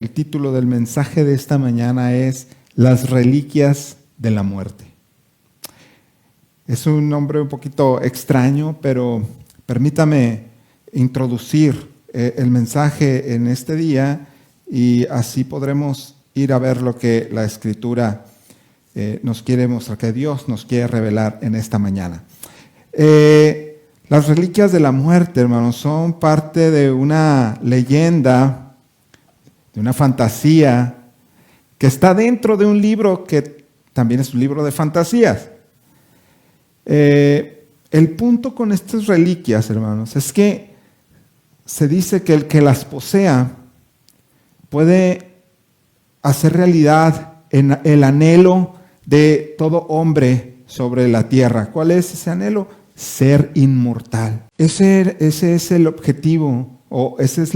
El título del mensaje de esta mañana es Las reliquias de la muerte. Es un nombre un poquito extraño, pero permítame introducir el mensaje en este día y así podremos ir a ver lo que la Escritura nos quiere mostrar, que Dios nos quiere revelar en esta mañana. Las reliquias de la muerte, hermanos, son parte de una leyenda, de una fantasía que está dentro de un libro que también es un libro de fantasías. El punto con estas reliquias, hermanos, es que se dice que el que las posea puede hacer realidad en el anhelo de todo hombre sobre la tierra. ¿Cuál es ese anhelo? Ser inmortal. Ese es el objetivo, o ese es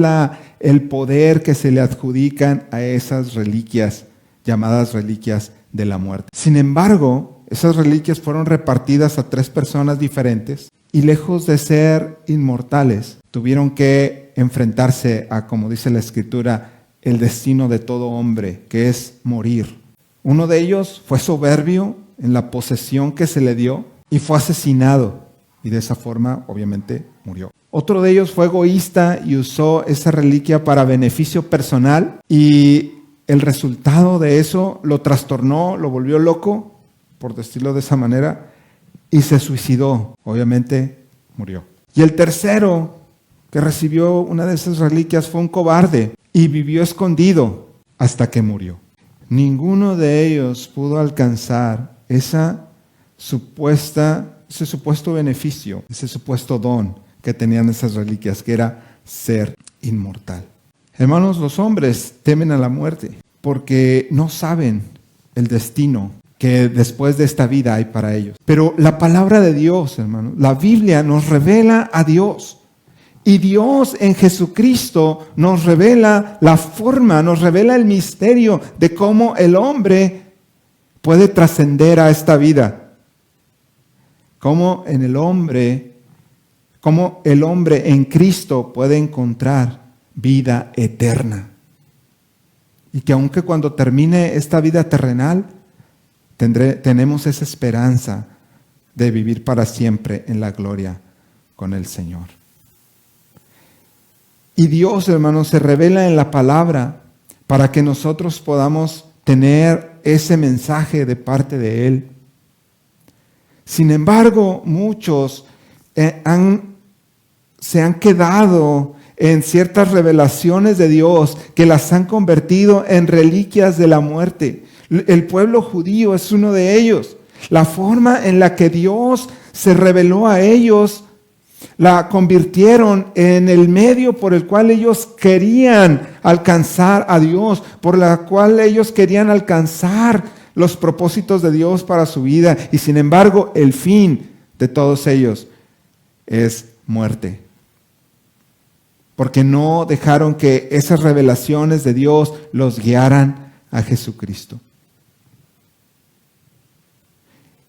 el poder que se le adjudican a esas reliquias, llamadas reliquias de la muerte. Sin embargo, esas reliquias fueron repartidas a 3 personas diferentes y lejos de ser inmortales, tuvieron que enfrentarse a, como dice la Escritura, el destino de todo hombre, que es morir. Uno de ellos fue soberbio en la posesión que se le dio y fue asesinado, y de esa forma, obviamente, murió. Otro de ellos fue egoísta y usó esa reliquia para beneficio personal, y el resultado de eso lo trastornó, lo volvió loco, por decirlo de esa manera, y se suicidó. Obviamente, murió. Y el tercero, que recibió una de esas reliquias, fue un cobarde y vivió escondido hasta que murió. Ninguno de ellos pudo alcanzar ese supuesto beneficio, ese supuesto don que tenían esas reliquias, que era ser inmortal. Hermanos, los hombres temen a la muerte porque no saben el destino que después de esta vida hay para ellos. Pero la palabra de Dios, hermanos, la Biblia nos revela a Dios. Y Dios en Jesucristo nos revela la forma, nos revela el misterio de cómo el hombre puede trascender a esta vida. Cómo el hombre en Cristo puede encontrar vida eterna. Y que aunque cuando termine esta vida terrenal, tenemos esa esperanza de vivir para siempre en la gloria con el Señor. Y Dios, hermanos, se revela en la palabra para que nosotros podamos tener ese mensaje de parte de Él. Sin embargo, muchos se han quedado en ciertas revelaciones de Dios que las han convertido en reliquias de la muerte. El pueblo judío es uno de ellos. La forma en la que Dios se reveló a ellos la convirtieron en el medio por el cual ellos querían alcanzar a Dios, por la cual ellos querían alcanzar los propósitos de Dios para su vida. Y sin embargo, el fin de todos ellos es muerte. Porque no dejaron que esas revelaciones de Dios los guiaran a Jesucristo.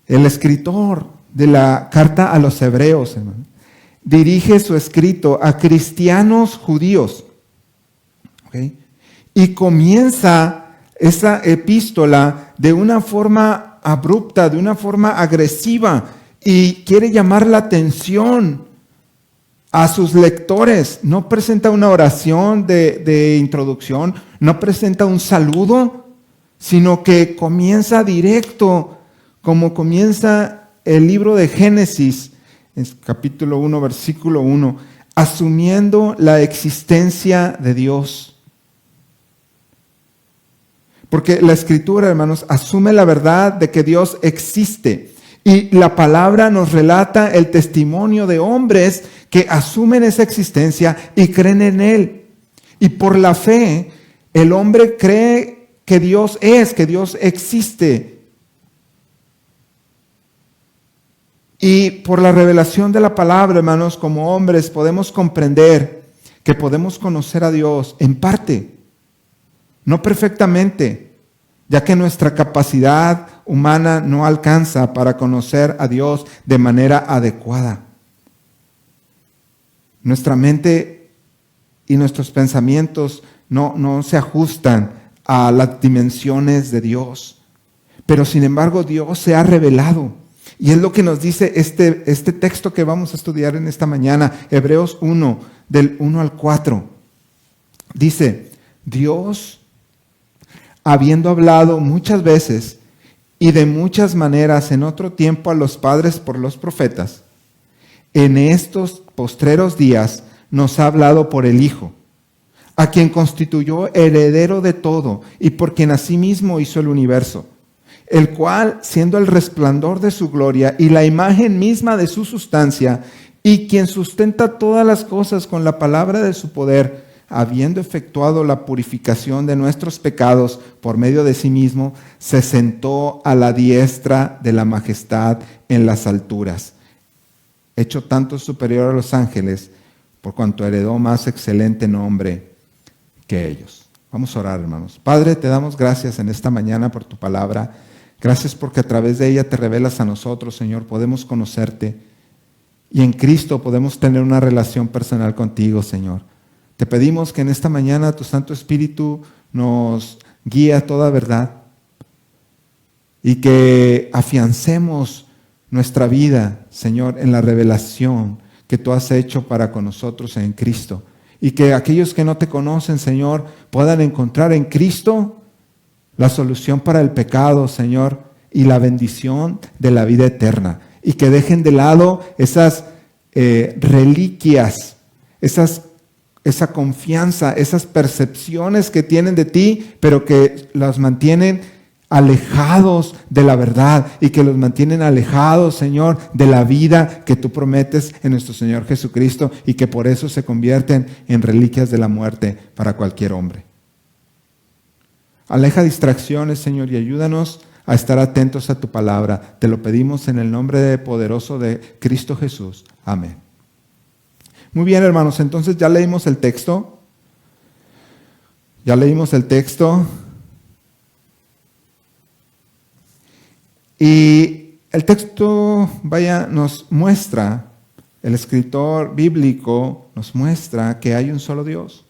El escritor de la carta a los Hebreos, hermano, dirige su escrito a cristianos judíos. ¿Okay? Y comienza esa epístola de una forma abrupta, de una forma agresiva, y quiere llamar la atención a sus lectores. No presenta una oración de introducción, no presenta un saludo, sino que comienza directo, como comienza el libro de Génesis, en capítulo 1, versículo 1, asumiendo la existencia de Dios. Porque la Escritura, hermanos, asume la verdad de que Dios existe. Y la palabra nos relata el testimonio de hombres que asumen esa existencia y creen en Él. Y por la fe, el hombre cree que Dios existe. Y por la revelación de la palabra, hermanos, como hombres podemos comprender que podemos conocer a Dios en parte, no perfectamente, ya que nuestra capacidad humana no alcanza para conocer a Dios de manera adecuada. Nuestra mente y nuestros pensamientos no se ajustan a las dimensiones de Dios. Pero sin embargo Dios se ha revelado. Y es lo que nos dice este texto que vamos a estudiar en esta mañana, Hebreos 1, del 1 al 4. Dice, Dios, habiendo hablado muchas veces y de muchas maneras en otro tiempo a los padres por los profetas, en estos postreros días nos ha hablado por el Hijo, a quien constituyó heredero de todo y por quien asimismo hizo el universo, el cual, siendo el resplandor de su gloria y la imagen misma de su sustancia, y quien sustenta todas las cosas con la palabra de su poder, habiendo efectuado la purificación de nuestros pecados por medio de sí mismo, se sentó a la diestra de la majestad en las alturas, hecho tanto superior a los ángeles, por cuanto heredó más excelente nombre que ellos. Vamos a orar, hermanos. Padre, te damos gracias en esta mañana por tu palabra. Gracias porque a través de ella te revelas a nosotros, Señor. Podemos conocerte y en Cristo podemos tener una relación personal contigo, Señor. Te pedimos que en esta mañana tu Santo Espíritu nos guíe a toda verdad y que afiancemos nuestra vida, Señor, en la revelación que tú has hecho para con nosotros en Cristo. Y que aquellos que no te conocen, Señor, puedan encontrar en Cristo la solución para el pecado, Señor, y la bendición de la vida eterna. Y que dejen de lado esas reliquias, esa confianza, esas percepciones que tienen de ti, pero que las mantienen alejados de la verdad y que los mantienen alejados, Señor, de la vida que tú prometes en nuestro Señor Jesucristo y que por eso se convierten en reliquias de la muerte para cualquier hombre. Aleja distracciones, Señor, y ayúdanos a estar atentos a tu palabra. Te lo pedimos en el nombre poderoso de Cristo Jesús. Amén. Muy bien, hermanos, entonces ya leímos el texto. Y el texto, nos muestra, el escritor bíblico nos muestra que hay un solo Dios,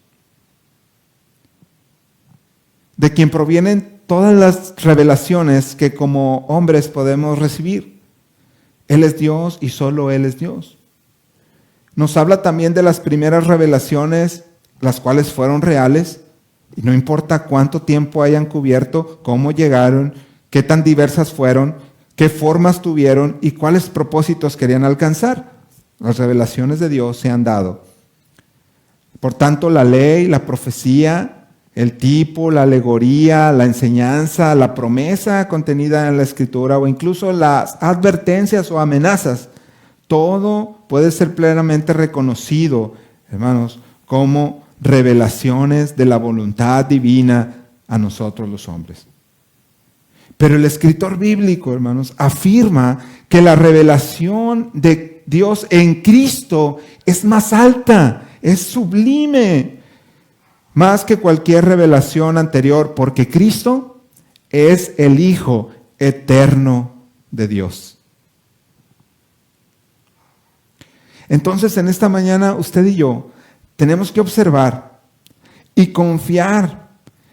de quien provienen todas las revelaciones que como hombres podemos recibir. Él es Dios y solo Él es Dios. Nos habla también de las primeras revelaciones, las cuales fueron reales, y no importa cuánto tiempo hayan cubierto, cómo llegaron, qué tan diversas fueron, qué formas tuvieron y cuáles propósitos querían alcanzar. Las revelaciones de Dios se han dado. Por tanto, la ley, la profecía, el tipo, la alegoría, la enseñanza, la promesa contenida en la Escritura o incluso las advertencias o amenazas, todo puede ser plenamente reconocido, hermanos, como revelaciones de la voluntad divina a nosotros los hombres. Pero el escritor bíblico, hermanos, afirma que la revelación de Dios en Cristo es más alta, es sublime, más que cualquier revelación anterior, porque Cristo es el Hijo eterno de Dios. Entonces, en esta mañana, usted y yo tenemos que observar y confiar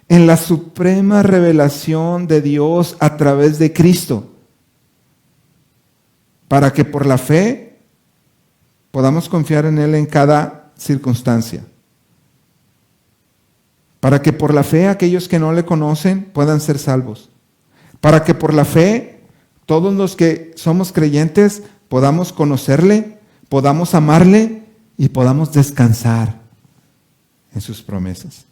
en la suprema revelación de Dios a través de Cristo, para que por la fe podamos confiar en Él en cada circunstancia. Para que por la fe aquellos que no le conocen puedan ser salvos. Para que por la fe todos los que somos creyentes podamos conocerle, podamos amarle y podamos descansar en sus promesas.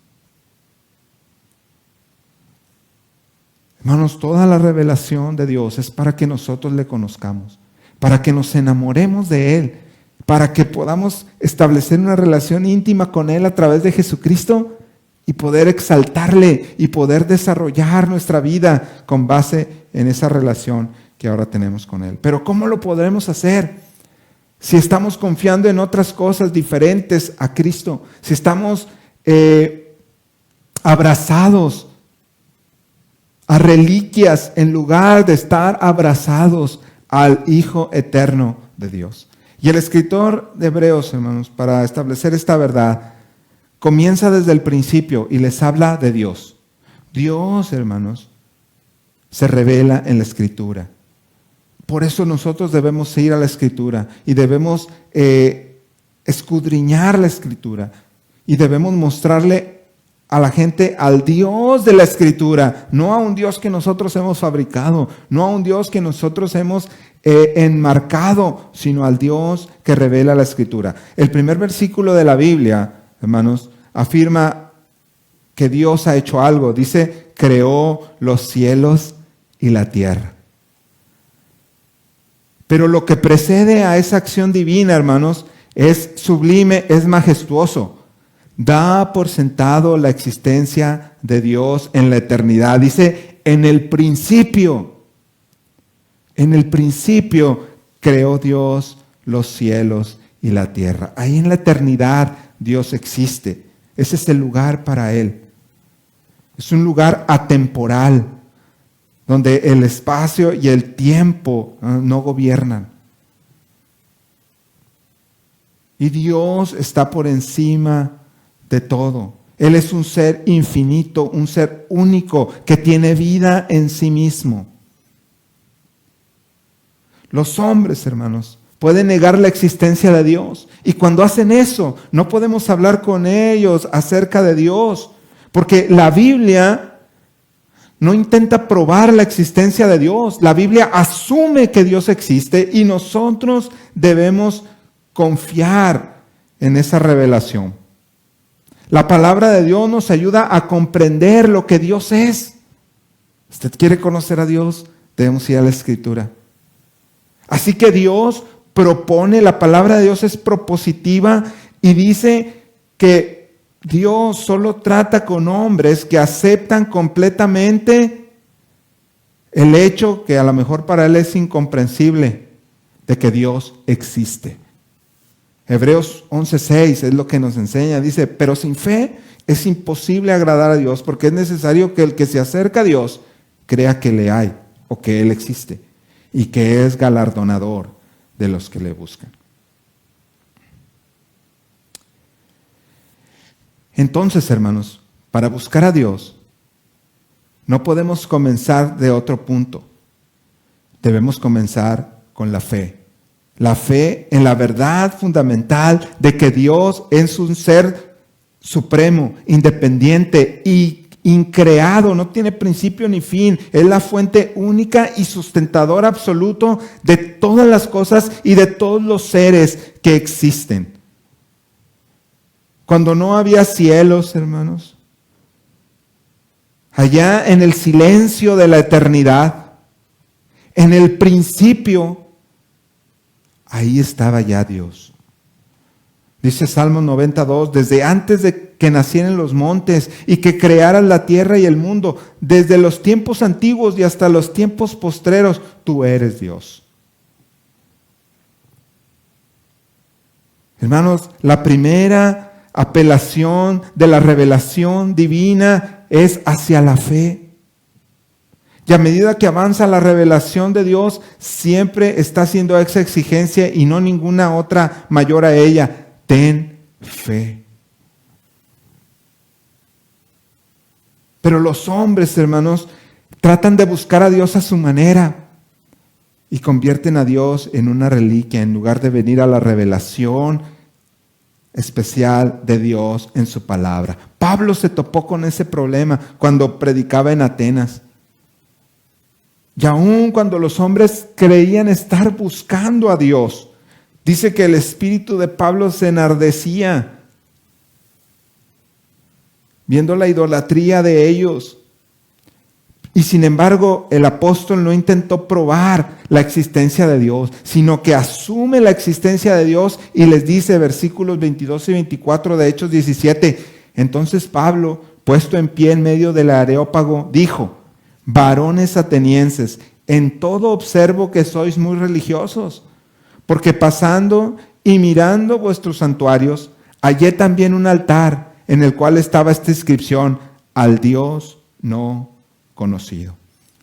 Hermanos, toda la revelación de Dios es para que nosotros le conozcamos, para que nos enamoremos de Él, para que podamos establecer una relación íntima con Él a través de Jesucristo y poder exaltarle y poder desarrollar nuestra vida con base en esa relación que ahora tenemos con Él. Pero ¿cómo lo podremos hacer? Si estamos confiando en otras cosas diferentes a Cristo, si estamos abrazados a reliquias en lugar de estar abrazados al Hijo eterno de Dios. Y el escritor de Hebreos, hermanos, para establecer esta verdad, comienza desde el principio y les habla de Dios. Dios, hermanos, se revela en la Escritura. Por eso nosotros debemos ir a la Escritura y debemos escudriñar la Escritura y debemos mostrarle a la gente al Dios de la Escritura, no a un Dios que nosotros hemos fabricado, no a un Dios que nosotros hemos enmarcado, sino al Dios que revela la Escritura. El primer versículo de la Biblia, hermanos, afirma que Dios ha hecho algo. Dice, creó los cielos y la tierra. Pero lo que precede a esa acción divina, hermanos, es sublime, es majestuoso. Da por sentado la existencia de Dios en la eternidad. Dice, en el principio creó Dios los cielos y la tierra. Ahí en la eternidad Dios existe. Ese es el lugar para Él. Es un lugar atemporal, donde el espacio y el tiempo no gobiernan. Y Dios está por encima de todo. Él es un ser infinito, un ser único que tiene vida en sí mismo. Los hombres, hermanos, pueden negar la existencia de Dios. Y cuando hacen eso, no podemos hablar con ellos acerca de Dios. Porque la Biblia no intenta probar la existencia de Dios. La Biblia asume que Dios existe y nosotros debemos confiar en esa revelación. La palabra de Dios nos ayuda a comprender lo que Dios es. ¿Usted quiere conocer a Dios? Debemos ir a la Escritura. Así que Dios propone, la palabra de Dios es propositiva y dice que Dios solo trata con hombres que aceptan completamente el hecho que a lo mejor para él es incomprensible de que Dios existe. Hebreos 11:6 es lo que nos enseña. Dice, pero sin fe es imposible agradar a Dios porque es necesario que el que se acerca a Dios crea que le hay o que Él existe y que es galardonador de los que le buscan. Entonces, hermanos, para buscar a Dios, no podemos comenzar de otro punto. Debemos comenzar con la fe. La fe en la verdad fundamental de que Dios es un ser supremo, independiente y increado, no tiene principio ni fin. Es la fuente única y sustentadora absoluto de todas las cosas y de todos los seres que existen. Cuando no había cielos, hermanos, allá en el silencio de la eternidad, en el principio, ahí estaba ya Dios. Dice Salmo 92, desde antes de que nacieran los montes y que crearas la tierra y el mundo, desde los tiempos antiguos y hasta los tiempos postreros, tú eres Dios. Hermanos, la primera apelación de la revelación divina es hacia la fe. Y a medida que avanza la revelación de Dios, siempre está haciendo esa exigencia y no ninguna otra mayor a ella. Ten fe. Pero los hombres, hermanos, tratan de buscar a Dios a su manera y convierten a Dios en una reliquia en lugar de venir a la revelación especial de Dios en su palabra. Pablo se topó con ese problema cuando predicaba en Atenas. Y aun cuando los hombres creían estar buscando a Dios, dice que el espíritu de Pablo se enardecía viendo la idolatría de ellos. Y sin embargo, el apóstol no intentó probar la existencia de Dios, sino que asume la existencia de Dios y les dice, versículos 22 y 24 de Hechos 17, entonces Pablo, puesto en pie en medio del Areópago, dijo, varones atenienses, en todo observo que sois muy religiosos, porque pasando y mirando vuestros santuarios, hallé también un altar en el cual estaba esta inscripción, al Dios no conocido.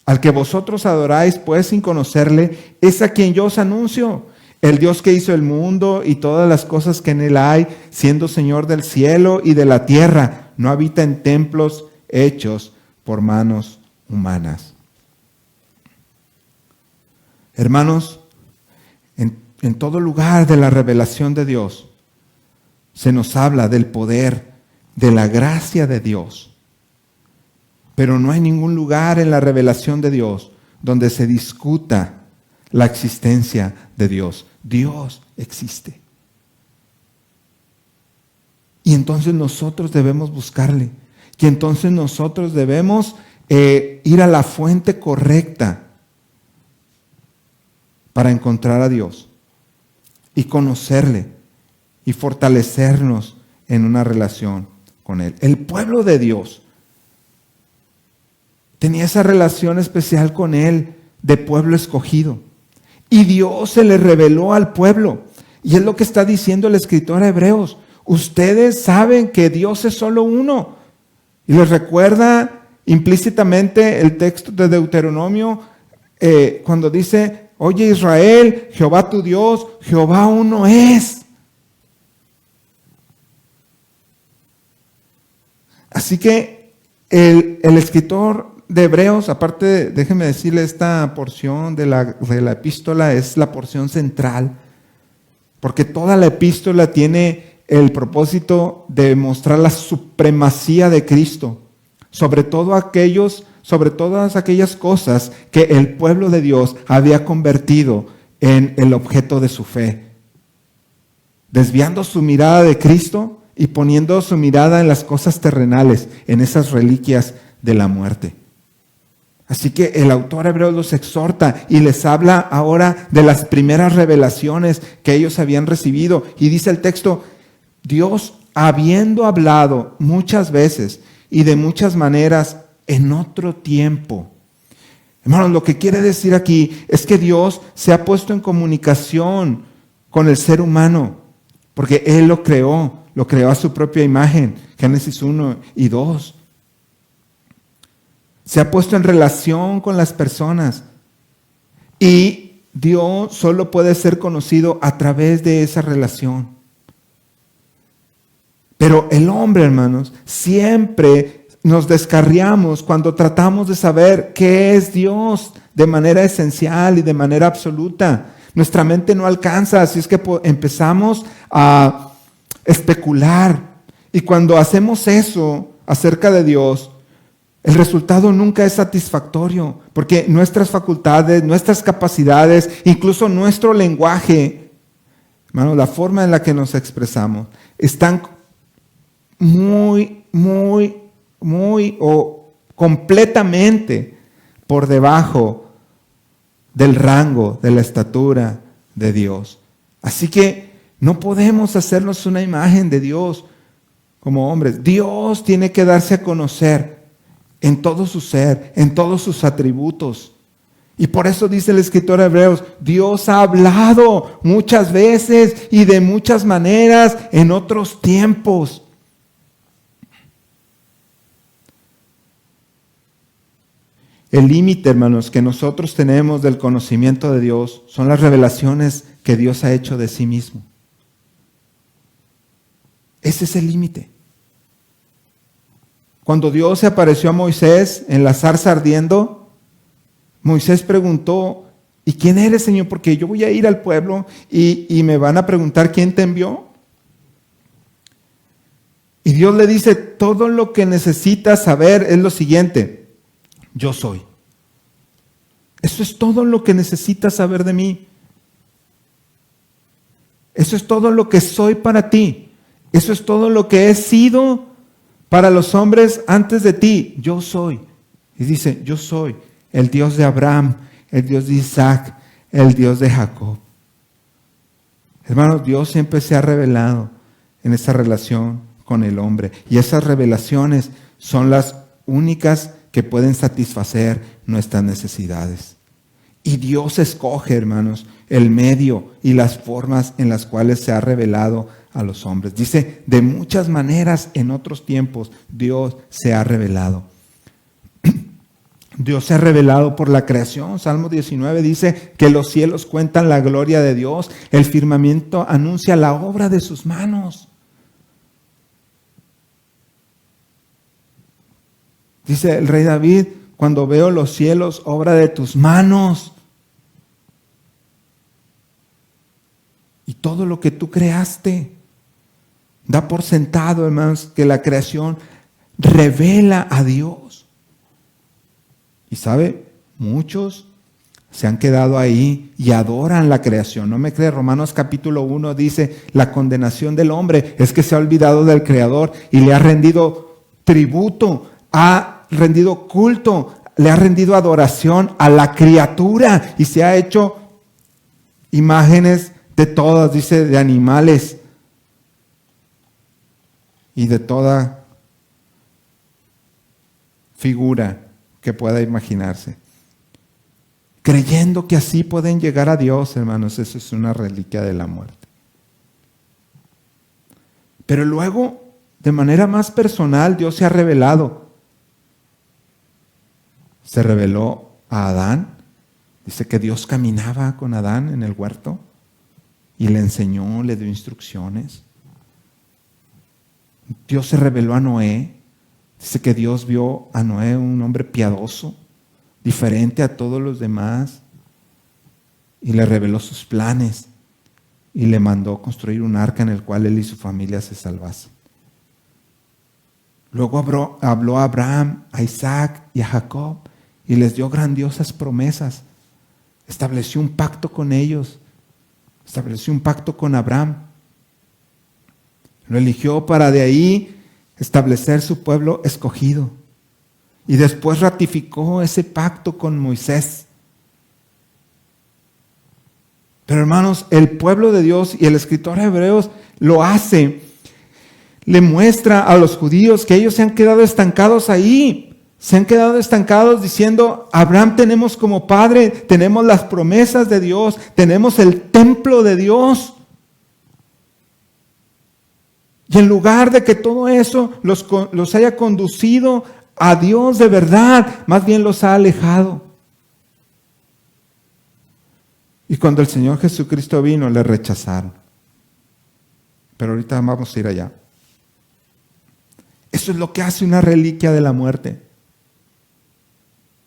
Al que vosotros adoráis, pues sin conocerle, es a quien yo os anuncio. El Dios que hizo el mundo y todas las cosas que en él hay, siendo Señor del cielo y de la tierra, no habita en templos hechos por manos humanas. Hermanos, en todo lugar de la revelación de Dios, se nos habla del poder, de la gracia de Dios. Pero no hay ningún lugar en la revelación de Dios donde se discuta la existencia de Dios. Dios existe. Y entonces nosotros debemos buscarle. Y entonces nosotros debemos ir a la fuente correcta para encontrar a Dios y conocerle y fortalecernos en una relación con Él. El pueblo de Dios tenía esa relación especial con Él, de pueblo escogido. Y Dios se le reveló al pueblo. Y es lo que está diciendo el escritor a Hebreos. Ustedes saben que Dios es solo uno. Y les recuerda implícitamente el texto de Deuteronomio cuando dice: oye Israel, Jehová tu Dios, Jehová uno es. Así que el escritor de Hebreos, aparte, déjenme decirle, esta porción de la epístola es la porción central, porque toda la epístola tiene el propósito de mostrar la supremacía de Cristo sobre todas aquellas cosas que el pueblo de Dios había convertido en el objeto de su fe, desviando su mirada de Cristo y poniendo su mirada en las cosas terrenales, en esas reliquias de la muerte. Así que el autor hebreo los exhorta y les habla ahora de las primeras revelaciones que ellos habían recibido. Y dice el texto: Dios, habiendo hablado muchas veces y de muchas maneras en otro tiempo. Hermanos, lo que quiere decir aquí es que Dios se ha puesto en comunicación con el ser humano, porque Él lo creó a su propia imagen. Génesis 1 y 2. Se ha puesto en relación con las personas. Y Dios solo puede ser conocido a través de esa relación. Pero el hombre, hermanos, siempre nos descarriamos cuando tratamos de saber qué es Dios de manera esencial y de manera absoluta. Nuestra mente no alcanza, así es que empezamos a especular. Y cuando hacemos eso acerca de Dios, el resultado nunca es satisfactorio, porque nuestras facultades, nuestras capacidades, incluso nuestro lenguaje, hermanos, la forma en la que nos expresamos, están muy o completamente por debajo del rango, de la estatura de Dios. Así que no podemos hacernos una imagen de Dios como hombres. Dios tiene que darse a conocer en todo su ser, en todos sus atributos. Y por eso dice el escritor de Hebreos: Dios ha hablado muchas veces y de muchas maneras en otros tiempos. El límite, hermanos, que nosotros tenemos del conocimiento de Dios son las revelaciones que Dios ha hecho de sí mismo. Ese es el límite. Cuando Dios se apareció a Moisés en la zarza ardiendo, Moisés preguntó: ¿y quién eres, Señor? Porque yo voy a ir al pueblo y me van a preguntar quién te envió. Y Dios le dice: todo lo que necesitas saber es lo siguiente: yo soy. Eso es todo lo que necesitas saber de mí. Eso es todo lo que soy para ti. Eso es todo lo que he sido para los hombres antes de ti. Yo soy. Y dice: yo soy el Dios de Abraham, el Dios de Isaac, el Dios de Jacob. Hermanos, Dios siempre se ha revelado en esa relación con el hombre. Y esas revelaciones son las únicas que pueden satisfacer nuestras necesidades. Y Dios escoge, hermanos, el medio y las formas en las cuales se ha revelado a los hombres. Dice: de muchas maneras en otros tiempos Dios se ha revelado. Dios se ha revelado por la creación. Salmo 19 dice que los cielos cuentan la gloria de Dios. El firmamento anuncia la obra de sus manos. Dice el rey David, cuando veo los cielos, obra de tus manos. Y todo lo que tú creaste. Da por sentado, hermanos, que la creación revela a Dios. Y sabe, muchos se han quedado ahí y adoran la creación. ¿No me cree? Romanos capítulo 1 dice, la condenación del hombre es que se ha olvidado del Creador y le ha rendido tributo, ha rendido culto, le ha rendido adoración a la criatura y se ha hecho imágenes de todas, dice, de animales y de toda figura que pueda imaginarse. Creyendo que así pueden llegar a Dios, hermanos, eso es una reliquia de la muerte. Pero luego, de manera más personal, Dios se ha revelado. Se reveló a Adán. Dice que Dios caminaba con Adán en el huerto y le enseñó, le dio instrucciones. Dios se reveló a Noé. Dice que Dios vio a Noé un hombre piadoso, diferente a todos los demás, y le reveló sus planes y le mandó construir un arca en el cual él y su familia se salvasen. Luego habló a Abraham, a Isaac y a Jacob y les dio grandiosas promesas. Estableció un pacto con ellos, estableció un pacto con Abraham. Lo eligió para de ahí establecer su pueblo escogido. Y después ratificó ese pacto con Moisés. Pero hermanos, el pueblo de Dios y el escritor de Hebreos lo hace. Le muestra a los judíos que ellos se han quedado estancados ahí. Se han quedado estancados diciendo, Abraham tenemos como padre, tenemos las promesas de Dios, tenemos el templo de Dios. Y en lugar de que todo eso los haya conducido a Dios de verdad, más bien los ha alejado. Y cuando el Señor Jesucristo vino, le rechazaron. Pero ahorita vamos a ir allá. Eso es lo que hace una reliquia de la muerte.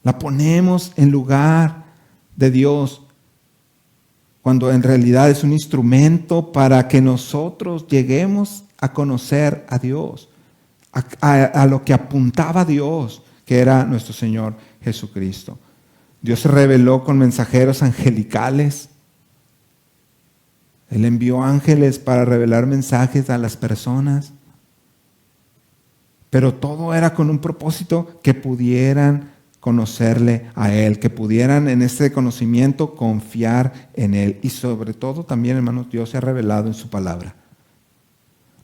La ponemos en lugar de Dios, cuando en realidad es un instrumento para que nosotros lleguemos a conocer a Dios, a lo que apuntaba Dios, que era nuestro Señor Jesucristo. Dios se reveló con mensajeros angelicales. Él envió ángeles para revelar mensajes a las personas. Pero todo era con un propósito, que pudieran conocerle a Él, que pudieran en ese conocimiento confiar en Él. Y sobre todo también, hermanos, Dios se ha revelado en su palabra.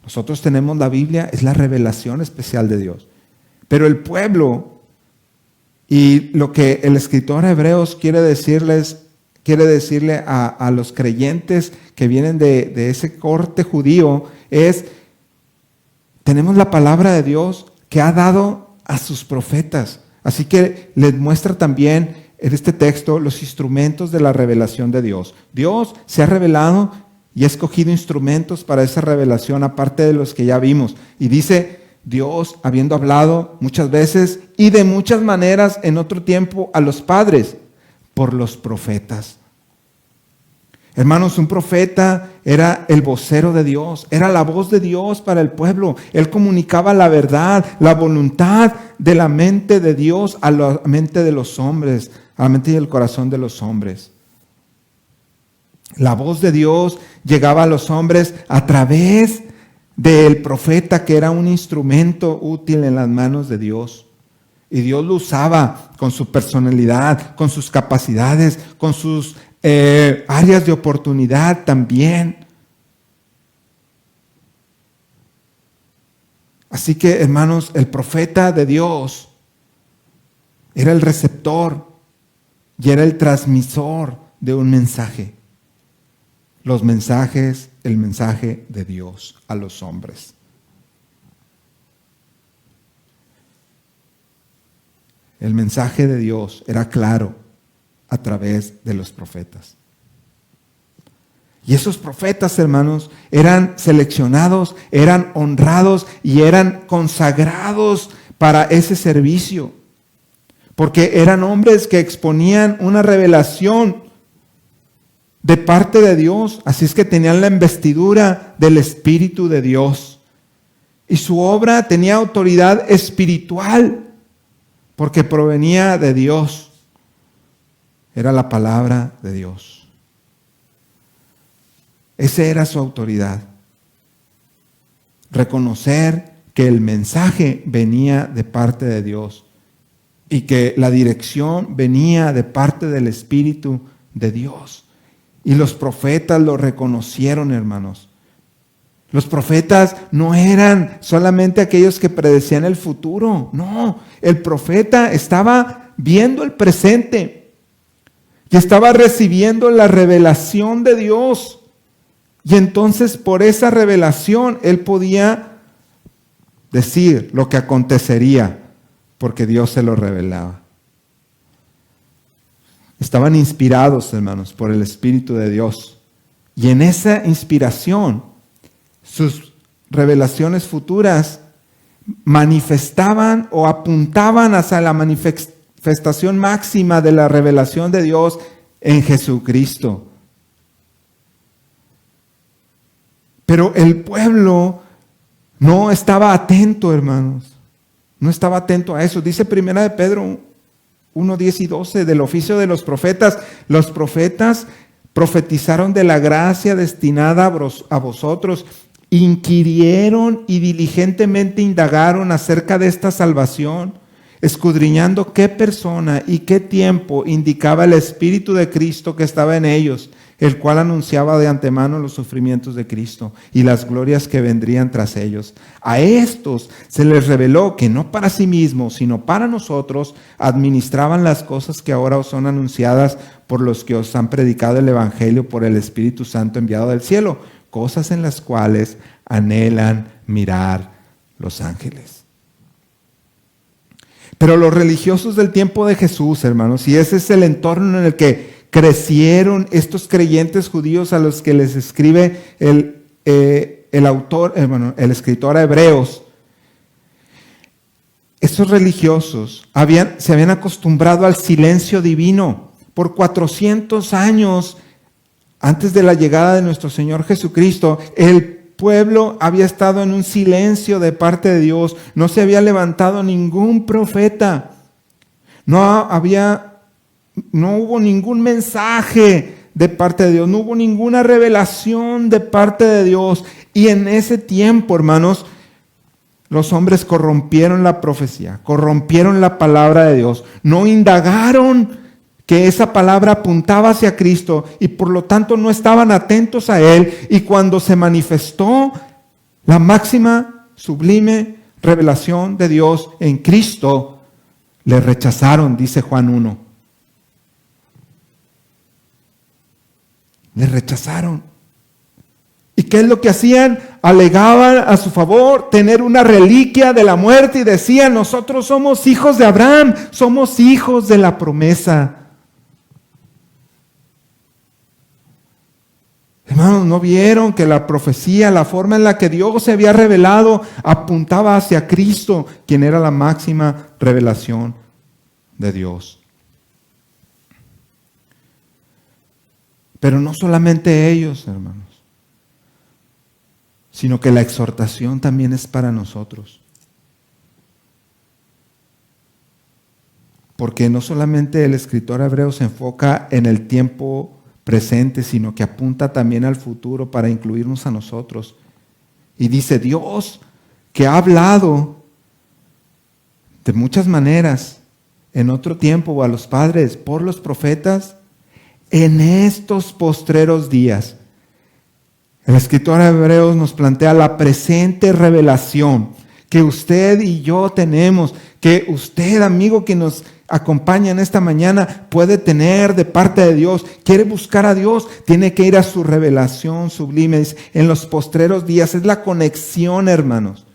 Nosotros tenemos la Biblia, es la revelación especial de Dios. Pero el pueblo, y lo que el escritor de Hebreos quiere decirle a los creyentes que vienen de ese corte judío, es, tenemos la palabra de Dios que ha dado a sus profetas. Así que les muestra también en este texto los instrumentos de la revelación de Dios. Dios se ha revelado y ha escogido instrumentos para esa revelación, aparte de los que ya vimos. Y dice, Dios, habiendo hablado muchas veces y de muchas maneras en otro tiempo a los padres, por los profetas. Hermanos, un profeta era el vocero de Dios, era la voz de Dios para el pueblo. Él comunicaba la verdad, la voluntad de la mente de Dios a la mente de los hombres, a la mente y el corazón de los hombres. La voz de Dios llegaba a los hombres a través del profeta, que era un instrumento útil en las manos de Dios. Y Dios lo usaba con su personalidad, con sus capacidades, con sus áreas de oportunidad también. Así que, hermanos, el profeta de Dios era el receptor y era el transmisor de un mensaje. Los mensajes, el mensaje de Dios a los hombres. El mensaje de Dios era claro a través de los profetas. Y esos profetas, hermanos, eran seleccionados, eran honrados y eran consagrados para ese servicio. Porque eran hombres que exponían una revelación de parte de Dios. Así es que tenían la investidura del Espíritu de Dios. Y su obra tenía autoridad espiritual porque provenía de Dios. Era la palabra de Dios. Esa era su autoridad. Reconocer que el mensaje venía de parte de Dios y que la dirección venía de parte del Espíritu de Dios. Y los profetas lo reconocieron, hermanos. Los profetas no eran solamente aquellos que predecían el futuro. No, el profeta estaba viendo el presente y estaba recibiendo la revelación de Dios. Y entonces por esa revelación él podía decir lo que acontecería porque Dios se lo revelaba. Estaban inspirados, hermanos, por el Espíritu de Dios. Y en esa inspiración, sus revelaciones futuras manifestaban o apuntaban hacia la manifestación máxima de la revelación de Dios en Jesucristo. Pero el pueblo no estaba atento, hermanos. No estaba atento a eso. Dice 1 de Pedro 1, 10 y 12, del oficio de los profetas. Los profetas profetizaron de la gracia destinada a vosotros. Inquirieron y diligentemente indagaron acerca de esta salvación, escudriñando qué persona y qué tiempo indicaba el Espíritu de Cristo que estaba en ellos, el cual anunciaba de antemano los sufrimientos de Cristo y las glorias que vendrían tras ellos. A estos se les reveló que no para sí mismos, sino para nosotros, administraban las cosas que ahora os son anunciadas por los que os han predicado el Evangelio por el Espíritu Santo enviado del cielo, cosas en las cuales anhelan mirar los ángeles. Pero los religiosos del tiempo de Jesús, hermanos, y ese es el entorno en el que crecieron estos creyentes judíos a los que les escribe el escritor a Hebreos. Estos religiosos se habían acostumbrado al silencio divino. Por 400 años antes de la llegada de nuestro Señor Jesucristo, el pueblo había estado en un silencio de parte de Dios. No se había levantado ningún profeta. No hubo ningún mensaje de parte de Dios. No hubo ninguna revelación de parte de Dios. Y en ese tiempo, hermanos, los hombres corrompieron la profecía, corrompieron la palabra de Dios. No indagaron que esa palabra apuntaba hacia Cristo y por lo tanto no estaban atentos a Él. Y cuando se manifestó la máxima, sublime revelación de Dios en Cristo, le rechazaron, dice Juan 1. Le rechazaron. ¿Y qué es lo que hacían? Alegaban a su favor tener una reliquia de la muerte y decían: nosotros somos hijos de Abraham, somos hijos de la promesa. Hermanos, ¿no vieron que la profecía, la forma en la que Dios se había revelado, apuntaba hacia Cristo, quien era la máxima revelación de Dios? Pero no solamente ellos, hermanos, sino que la exhortación también es para nosotros. Porque no solamente el escritor hebreo se enfoca en el tiempo presente, sino que apunta también al futuro para incluirnos a nosotros. Y dice: Dios, que ha hablado de muchas maneras en otro tiempo o a los padres por los profetas, en estos postreros días. El escritor de Hebreos nos plantea la presente revelación que usted y yo tenemos, que usted, amigo que nos acompaña en esta mañana, puede tener de parte de Dios. Quiere buscar a Dios, tiene que ir a su revelación sublime. En los postreros días es la conexión, hermanos,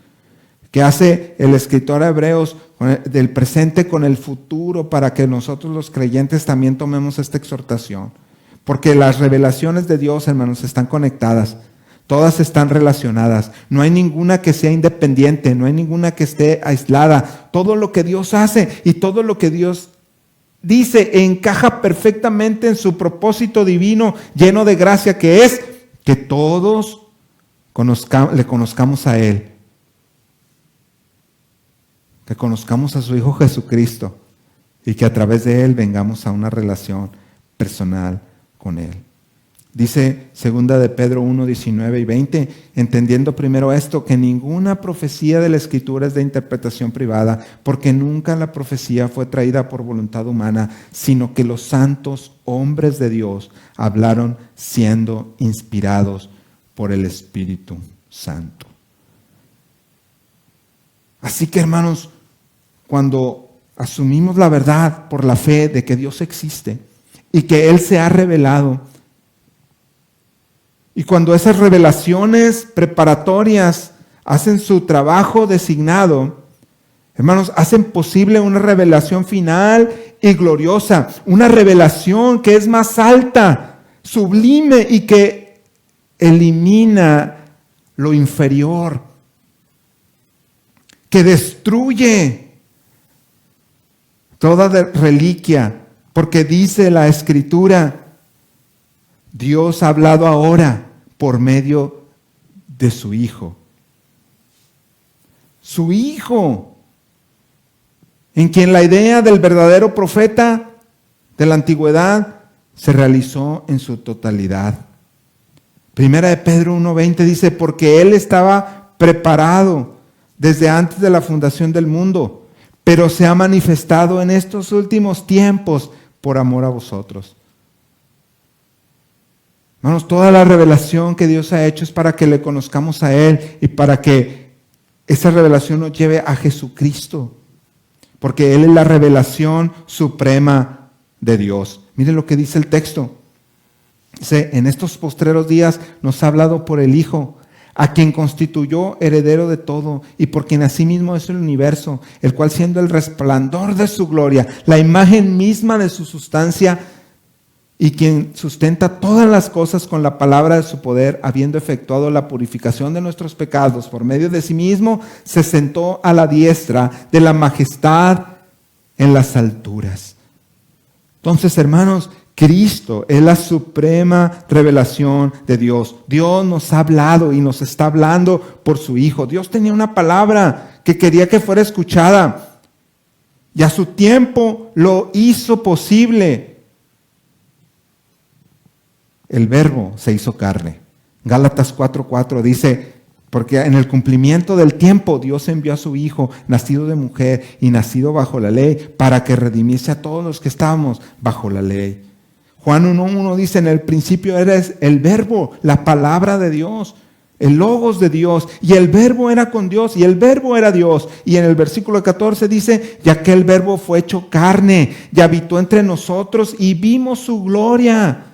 que hace el escritor a Hebreos del presente con el futuro para que nosotros los creyentes también tomemos esta exhortación. Porque las revelaciones de Dios, hermanos, están conectadas. Todas están relacionadas. No hay ninguna que sea independiente, no hay ninguna que esté aislada. Todo lo que Dios hace y todo lo que Dios dice encaja perfectamente en su propósito divino, lleno de gracia, que es que todos le conozcamos a Él. Que conozcamos a su Hijo Jesucristo y que a través de Él vengamos a una relación personal con Él. Dice 2 de Pedro 1, 19 y 20, entendiendo primero esto, que ninguna profecía de la Escritura es de interpretación privada, porque nunca la profecía fue traída por voluntad humana, sino que los santos hombres de Dios hablaron siendo inspirados por el Espíritu Santo. Así que, hermanos, cuando asumimos la verdad por la fe de que Dios existe y que Él se ha revelado, y cuando esas revelaciones preparatorias hacen su trabajo designado, hermanos, hacen posible una revelación final y gloriosa, una revelación que es más alta, sublime y que elimina lo inferior, que destruye toda reliquia, porque dice la Escritura, Dios ha hablado ahora por medio de su Hijo. Su Hijo, en quien la idea del verdadero profeta de la antigüedad se realizó en su totalidad. Primera de Pedro 1:20 dice, porque Él estaba preparado desde antes de la fundación del mundo, pero se ha manifestado en estos últimos tiempos por amor a vosotros. Hermanos, toda la revelación que Dios ha hecho es para que le conozcamos a Él y para que esa revelación nos lleve a Jesucristo. Porque Él es la revelación suprema de Dios. Miren lo que dice el texto. Dice, en estos postreros días nos ha hablado por el Hijo, a quien constituyó heredero de todo y por quien asimismo es el universo, el cual siendo el resplandor de su gloria, la imagen misma de su sustancia, y quien sustenta todas las cosas con la palabra de su poder, habiendo efectuado la purificación de nuestros pecados por medio de sí mismo, se sentó a la diestra de la majestad en las alturas. Entonces, hermanos, Cristo es la suprema revelación de Dios. Dios nos ha hablado y nos está hablando por su Hijo. Dios tenía una palabra que quería que fuera escuchada y a su tiempo lo hizo posible. El Verbo se hizo carne. Gálatas 4:4 dice, porque en el cumplimiento del tiempo Dios envió a su Hijo, nacido de mujer y nacido bajo la ley, para que redimiese a todos los que estábamos bajo la ley. Juan 1:1 dice, en el principio era el Verbo, la palabra de Dios, el Logos de Dios, y el Verbo era con Dios, y el Verbo era Dios. Y en el versículo 14 dice, ya que el Verbo fue hecho carne, y habitó entre nosotros, y vimos su gloria.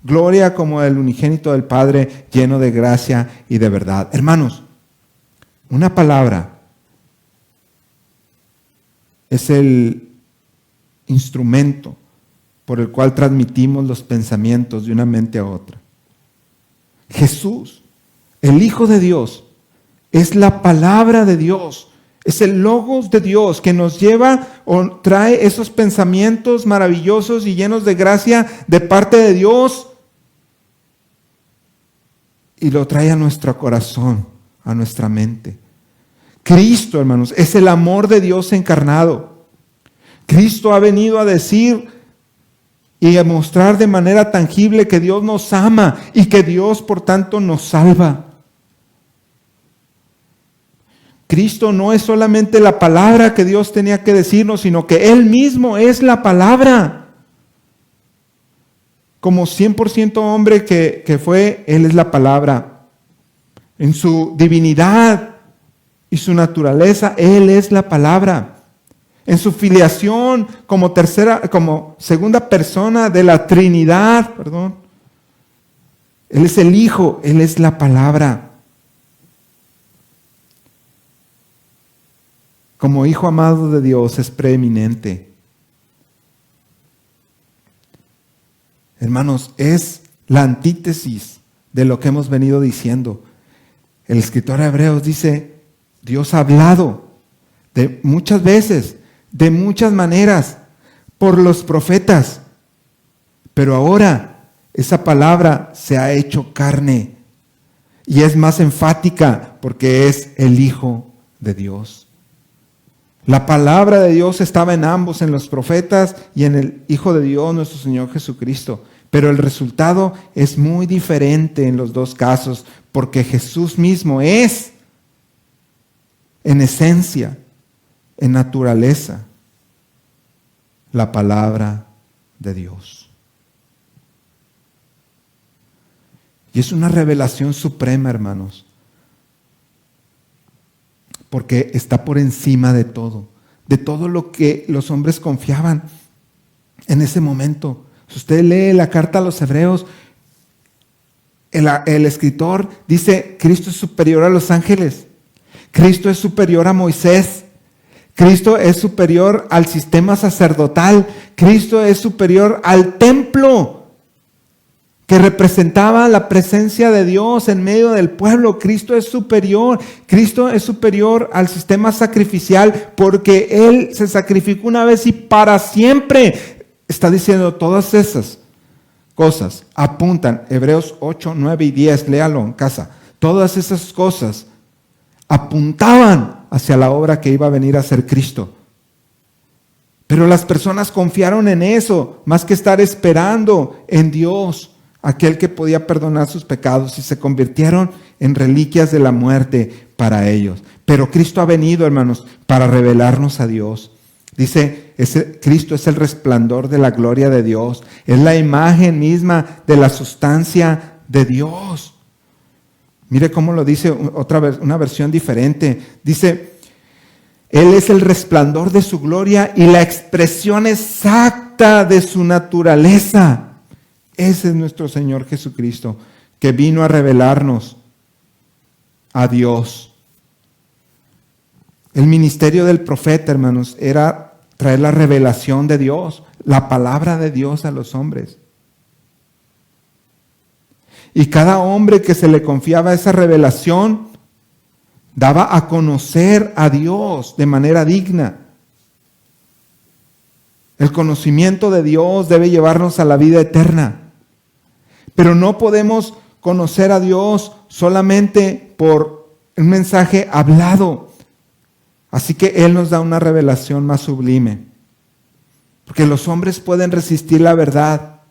Gloria como el unigénito del Padre, lleno de gracia y de verdad. Hermanos, una palabra es el instrumento por el cual transmitimos los pensamientos de una mente a otra. Jesús, el Hijo de Dios, es la palabra de Dios, es el Logos de Dios que nos lleva o trae esos pensamientos maravillosos y llenos de gracia de parte de Dios y lo trae a nuestro corazón, a nuestra mente. Cristo, hermanos, es el amor de Dios encarnado. Cristo ha venido a decir y a mostrar de manera tangible que Dios nos ama y que Dios, por tanto, nos salva. Cristo no es solamente la palabra que Dios tenía que decirnos, sino que Él mismo es la palabra. Como 100% hombre que fue, Él es la palabra. En su divinidad y su naturaleza, Él es la palabra. En su filiación como segunda persona de la Trinidad, Él es el Hijo, Él es la palabra. como hijo amado de Dios es preeminente. Hermanos, es la antítesis de lo que hemos venido diciendo. El escritor de Hebreos dice, Dios ha hablado de muchas veces, de muchas maneras, por los profetas. Pero ahora esa palabra se ha hecho carne y es más enfática porque es el Hijo de Dios. La palabra de Dios estaba en ambos, en los profetas y en el Hijo de Dios, nuestro Señor Jesucristo. Pero el resultado es muy diferente en los dos casos, porque Jesús mismo es, en esencia, en naturaleza, la palabra de Dios. Y es una revelación suprema, hermanos, porque está por encima de todo lo que los hombres confiaban en ese momento. Si usted lee la carta a los Hebreos, el escritor dice, Cristo es superior a los ángeles, Cristo es superior a Moisés, Cristo es superior al sistema sacerdotal, Cristo es superior al templo que representaba la presencia de Dios en medio del pueblo. Cristo es superior al sistema sacrificial porque Él se sacrificó una vez y para siempre. Está diciendo todas esas cosas apuntan, Hebreos 8, 9 y 10, léalo en casa. Todas esas cosas apuntaban hacia la obra que iba a venir a hacer Cristo. Pero las personas confiaron en eso, más que estar esperando en Dios, aquel que podía perdonar sus pecados, y se convirtieron en reliquias de la muerte para ellos. Pero Cristo ha venido, hermanos, para revelarnos a Dios. Dice, Cristo es el resplandor de la gloria de Dios, es la imagen misma de la sustancia de Dios. Mire cómo lo dice una versión diferente. Dice, Él es el resplandor de su gloria y la expresión exacta de su naturaleza. Ese es nuestro Señor Jesucristo, que vino a revelarnos a Dios. El ministerio del profeta, hermanos, era traer la revelación de Dios, la palabra de Dios a los hombres. Y cada hombre que se le confiaba esa revelación, daba a conocer a Dios de manera digna. El conocimiento de Dios debe llevarnos a la vida eterna. Pero no podemos conocer a Dios solamente por un mensaje hablado. Así que Él nos da una revelación más sublime. Porque los hombres pueden resistir la verdad.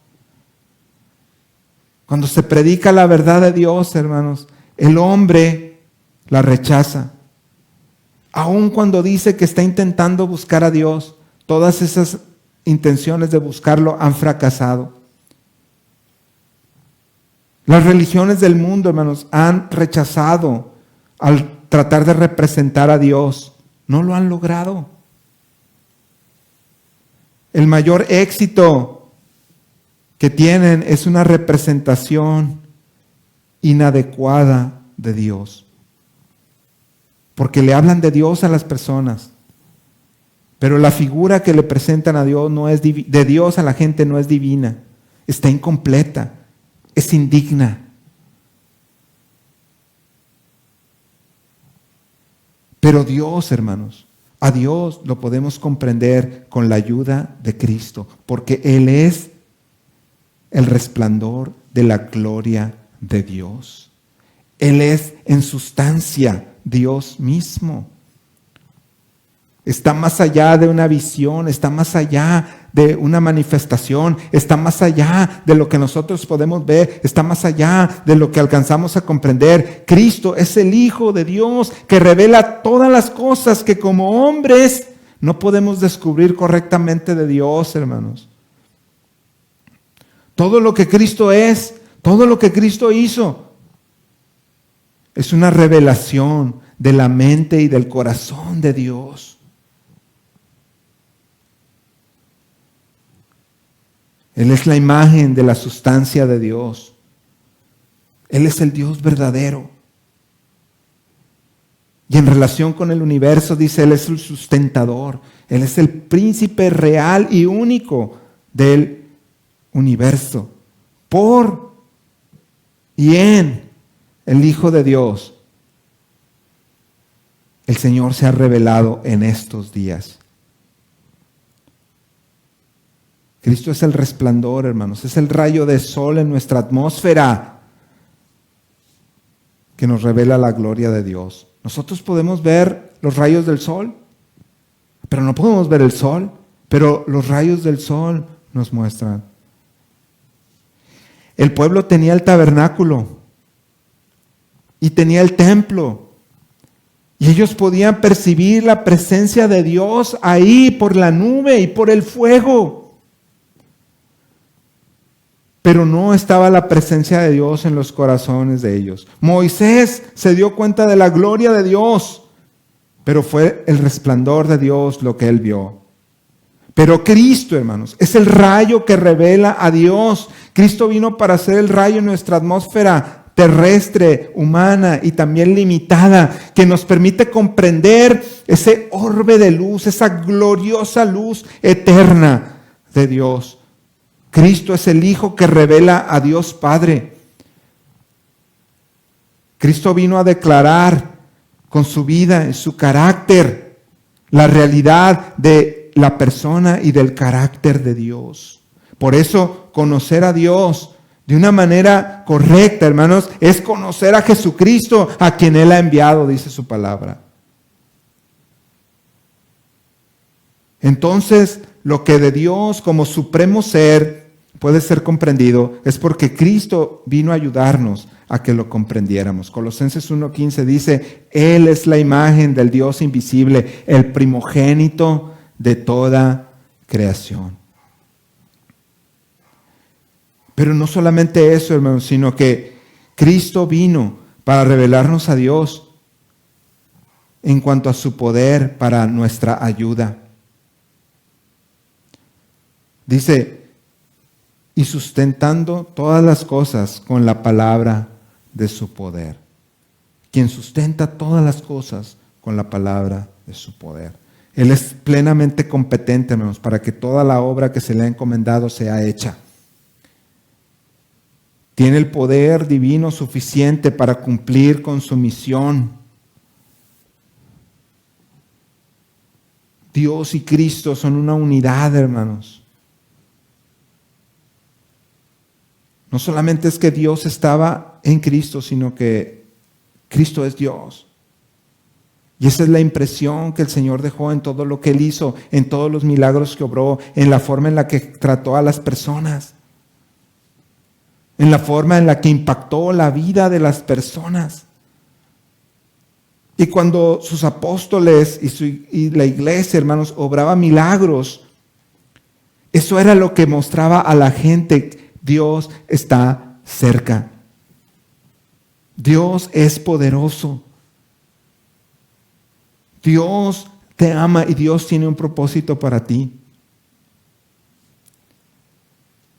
Cuando se predica la verdad de Dios, hermanos, el hombre la rechaza. Aun cuando dice que está intentando buscar a Dios, todas esas intenciones de buscarlo han fracasado. Las religiones del mundo, hermanos, han rechazado al tratar de representar a Dios. No lo han logrado. El mayor éxito que tienen es una representación inadecuada de Dios. Porque le hablan de Dios a las personas. Pero la figura que le presentan a Dios no es de Dios a la gente no es divina. Está incompleta. Es indigna. Pero Dios, hermanos, a Dios lo podemos comprender con la ayuda de Cristo, porque Él es el resplandor de la gloria de Dios. Él es en sustancia Dios mismo. Está más allá de una visión, está más allá de una manifestación, está más allá de lo que nosotros podemos ver, está más allá de lo que alcanzamos a comprender. Cristo es el Hijo de Dios que revela todas las cosas que como hombres no podemos descubrir correctamente de Dios, hermanos. Todo lo que Cristo es, todo lo que Cristo hizo, es una revelación de la mente y del corazón de Dios. Él es la imagen de la sustancia de Dios. Él es el Dios verdadero. Y en relación con el universo, dice, Él es el sustentador. Él es el príncipe real y único del universo. Por y en el Hijo de Dios, el Señor se ha revelado en estos días. Cristo es el resplandor, hermanos. Es el rayo de sol en nuestra atmósfera que nos revela la gloria de Dios. Nosotros podemos ver los rayos del sol, pero no podemos ver el sol. Pero los rayos del sol nos muestran. El pueblo tenía el tabernáculo y tenía el templo. Y ellos podían percibir la presencia de Dios ahí por la nube y por el fuego. Pero no estaba la presencia de Dios en los corazones de ellos. Moisés se dio cuenta de la gloria de Dios, pero fue el resplandor de Dios lo que él vio. Pero Cristo, hermanos, es el rayo que revela a Dios. Cristo vino para ser el rayo en nuestra atmósfera terrestre, humana y también limitada, que nos permite comprender ese orbe de luz, esa gloriosa luz eterna de Dios. Cristo es el Hijo que revela a Dios Padre. Cristo vino a declarar con su vida y su carácter la realidad de la persona y del carácter de Dios. Por eso, conocer a Dios de una manera correcta, hermanos, es conocer a Jesucristo, a quien Él ha enviado, dice su palabra. Entonces, lo que de Dios como supremo ser puede ser comprendido es porque Cristo vino a ayudarnos a que lo comprendiéramos. Colosenses 1:15 dice, Él es la imagen del Dios invisible, el primogénito de toda creación. Pero no solamente eso, hermanos, sino que Cristo vino para revelarnos a Dios en cuanto a su poder para nuestra ayuda. Dice, y sustentando todas las cosas con la palabra de su poder. Quien sustenta todas las cosas con la palabra de su poder. Él es plenamente competente, hermanos, para que toda la obra que se le ha encomendado sea hecha. Tiene el poder divino suficiente para cumplir con su misión. Dios y Cristo son una unidad, hermanos. No solamente es que Dios estaba en Cristo, sino que Cristo es Dios. Y esa es la impresión que el Señor dejó en todo lo que Él hizo, en todos los milagros que obró, en la forma en la que trató a las personas, en la forma en la que impactó la vida de las personas. Y cuando sus apóstoles y la iglesia, hermanos, obraba milagros, eso era lo que mostraba a la gente. Dios está cerca. Dios es poderoso. Dios te ama y Dios tiene un propósito para ti.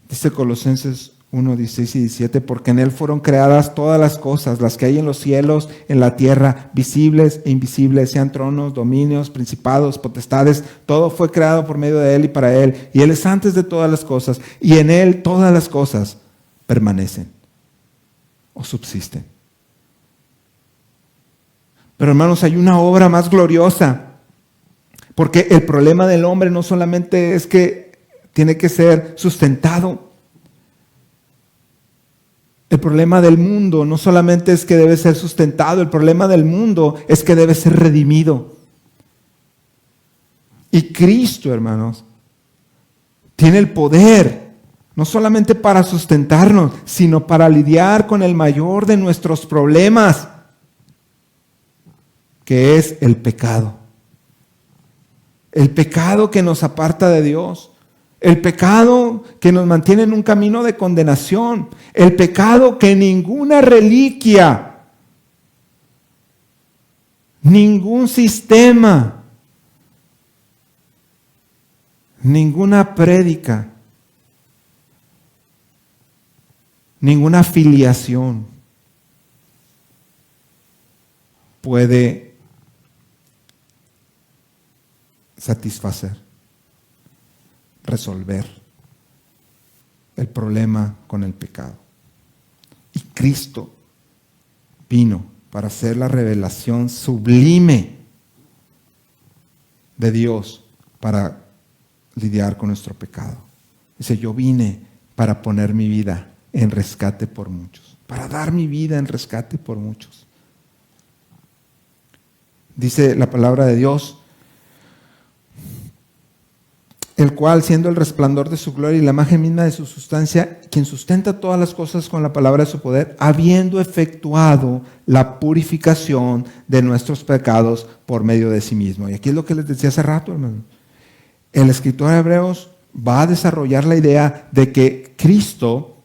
Dice Colosenses 1:16 y 17, porque en Él fueron creadas todas las cosas, las que hay en los cielos, en la tierra, visibles e invisibles, sean tronos, dominios, principados, potestades, todo fue creado por medio de Él y para Él. Y Él es antes de todas las cosas, y en Él todas las cosas permanecen o subsisten. Pero hermanos, hay una obra más gloriosa, porque el problema del hombre no solamente es que tiene que ser sustentado. El problema del mundo no solamente es que debe ser sustentado, el problema del mundo es que debe ser redimido. Y Cristo, hermanos, tiene el poder, no solamente para sustentarnos, sino para lidiar con el mayor de nuestros problemas, que es el pecado. El pecado que nos aparta de Dios. El pecado que nos mantiene en un camino de condenación. El pecado que ninguna reliquia, ningún sistema, ninguna prédica, ninguna afiliación puede satisfacer, resolver el problema con el pecado. Y Cristo vino para hacer la revelación sublime de Dios para lidiar con nuestro pecado. Dice, yo vine para poner mi vida en rescate por muchos, para dar mi vida en rescate por muchos. Dice la palabra de Dios, el cual, siendo el resplandor de su gloria y la imagen misma de su sustancia, quien sustenta todas las cosas con la palabra de su poder, habiendo efectuado la purificación de nuestros pecados por medio de sí mismo. Y aquí es lo que les decía hace rato, hermano. El escritor de Hebreos va a desarrollar la idea de que Cristo,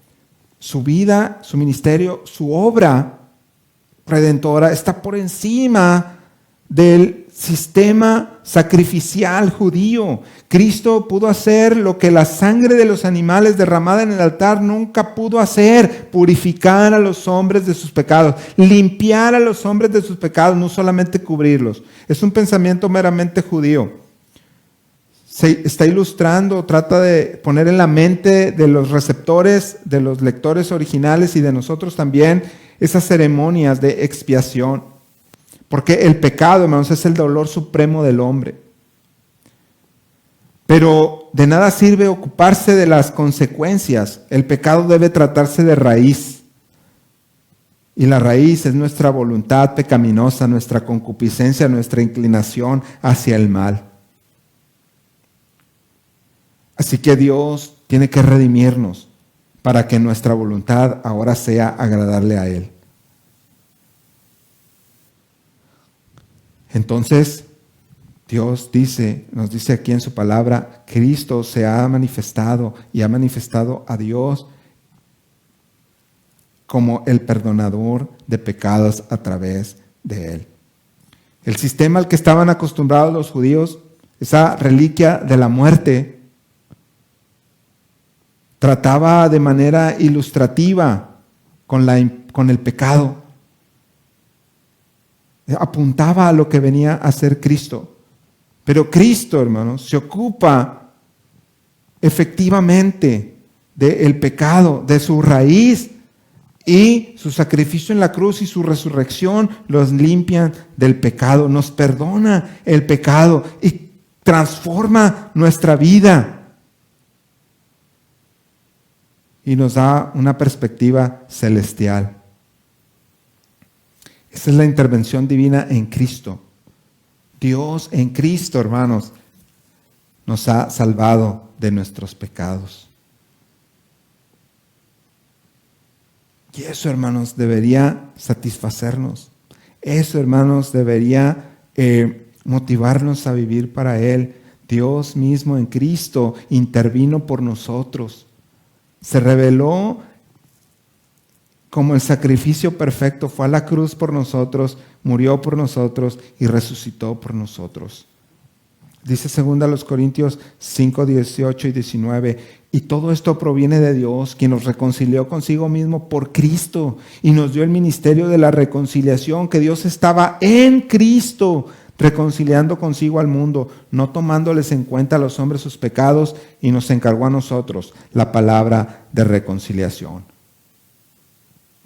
su vida, su ministerio, su obra redentora está por encima del sistema sacrificial judío. Cristo pudo hacer lo que la sangre de los animales derramada en el altar nunca pudo hacer: purificar a los hombres de sus pecados, limpiar a los hombres de sus pecados, no solamente cubrirlos. Es un pensamiento meramente judío. Se está ilustrando, trata de poner en la mente de los receptores, de los lectores originales y de nosotros también, esas ceremonias de expiación. Porque el pecado, hermanos, es el dolor supremo del hombre. Pero de nada sirve ocuparse de las consecuencias. El pecado debe tratarse de raíz. Y la raíz es nuestra voluntad pecaminosa, nuestra concupiscencia, nuestra inclinación hacia el mal. Así que Dios tiene que redimirnos para que nuestra voluntad ahora sea agradarle a Él. Entonces, Dios nos dice aquí en su palabra, Cristo se ha manifestado y ha manifestado a Dios como el perdonador de pecados a través de Él. El sistema al que estaban acostumbrados los judíos, esa reliquia de la muerte, trataba de manera ilustrativa con el pecado. Apuntaba a lo que venía a ser Cristo. Pero Cristo, hermanos, se ocupa efectivamente del pecado, de su raíz, y su sacrificio en la cruz y su resurrección los limpian del pecado, nos perdona el pecado y transforma nuestra vida. Y nos da una perspectiva celestial. Esa es la intervención divina en Cristo. Dios en Cristo, hermanos, nos ha salvado de nuestros pecados. Y eso, hermanos, debería satisfacernos. Eso, hermanos, debería motivarnos a vivir para Él. Dios mismo en Cristo intervino por nosotros. Se reveló como el sacrificio perfecto, fue a la cruz por nosotros, murió por nosotros y resucitó por nosotros. Dice 2 Corintios 5, 18 y 19, y todo esto proviene de Dios, quien nos reconcilió consigo mismo por Cristo y nos dio el ministerio de la reconciliación, que Dios estaba en Cristo, reconciliando consigo al mundo, no tomándoles en cuenta a los hombres sus pecados, y nos encargó a nosotros la palabra de reconciliación.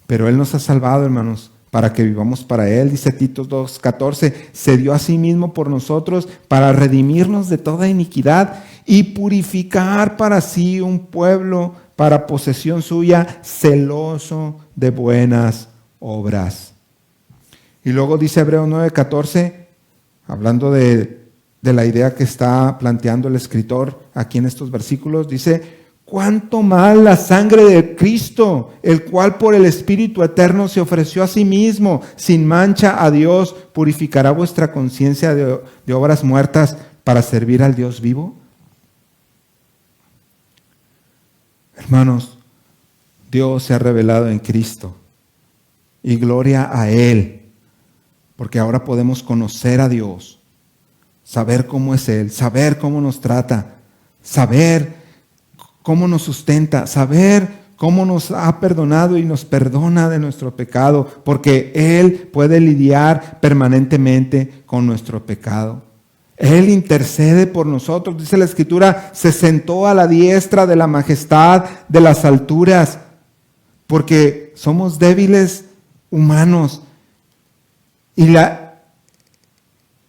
Pero Él nos ha salvado, hermanos, para que vivamos para Él. Dice Tito 2:14, se dio a sí mismo por nosotros para redimirnos de toda iniquidad y purificar para sí un pueblo para posesión suya, celoso de buenas obras. Y luego dice Hebreos 9:14, hablando de la idea que está planteando el escritor aquí en estos versículos, dice: cuánto más la sangre de Cristo, el cual por el Espíritu eterno se ofreció a sí mismo, sin mancha a Dios, purificará vuestra conciencia de obras muertas para servir al Dios vivo. Hermanos, Dios se ha revelado en Cristo y gloria a Él, porque ahora podemos conocer a Dios, saber cómo es Él, saber cómo nos trata, saber cómo nos sustenta, saber cómo nos ha perdonado y nos perdona de nuestro pecado, porque Él puede lidiar permanentemente con nuestro pecado. Él intercede por nosotros. Dice la Escritura, se sentó a la diestra de la majestad de las alturas, porque somos débiles humanos. Y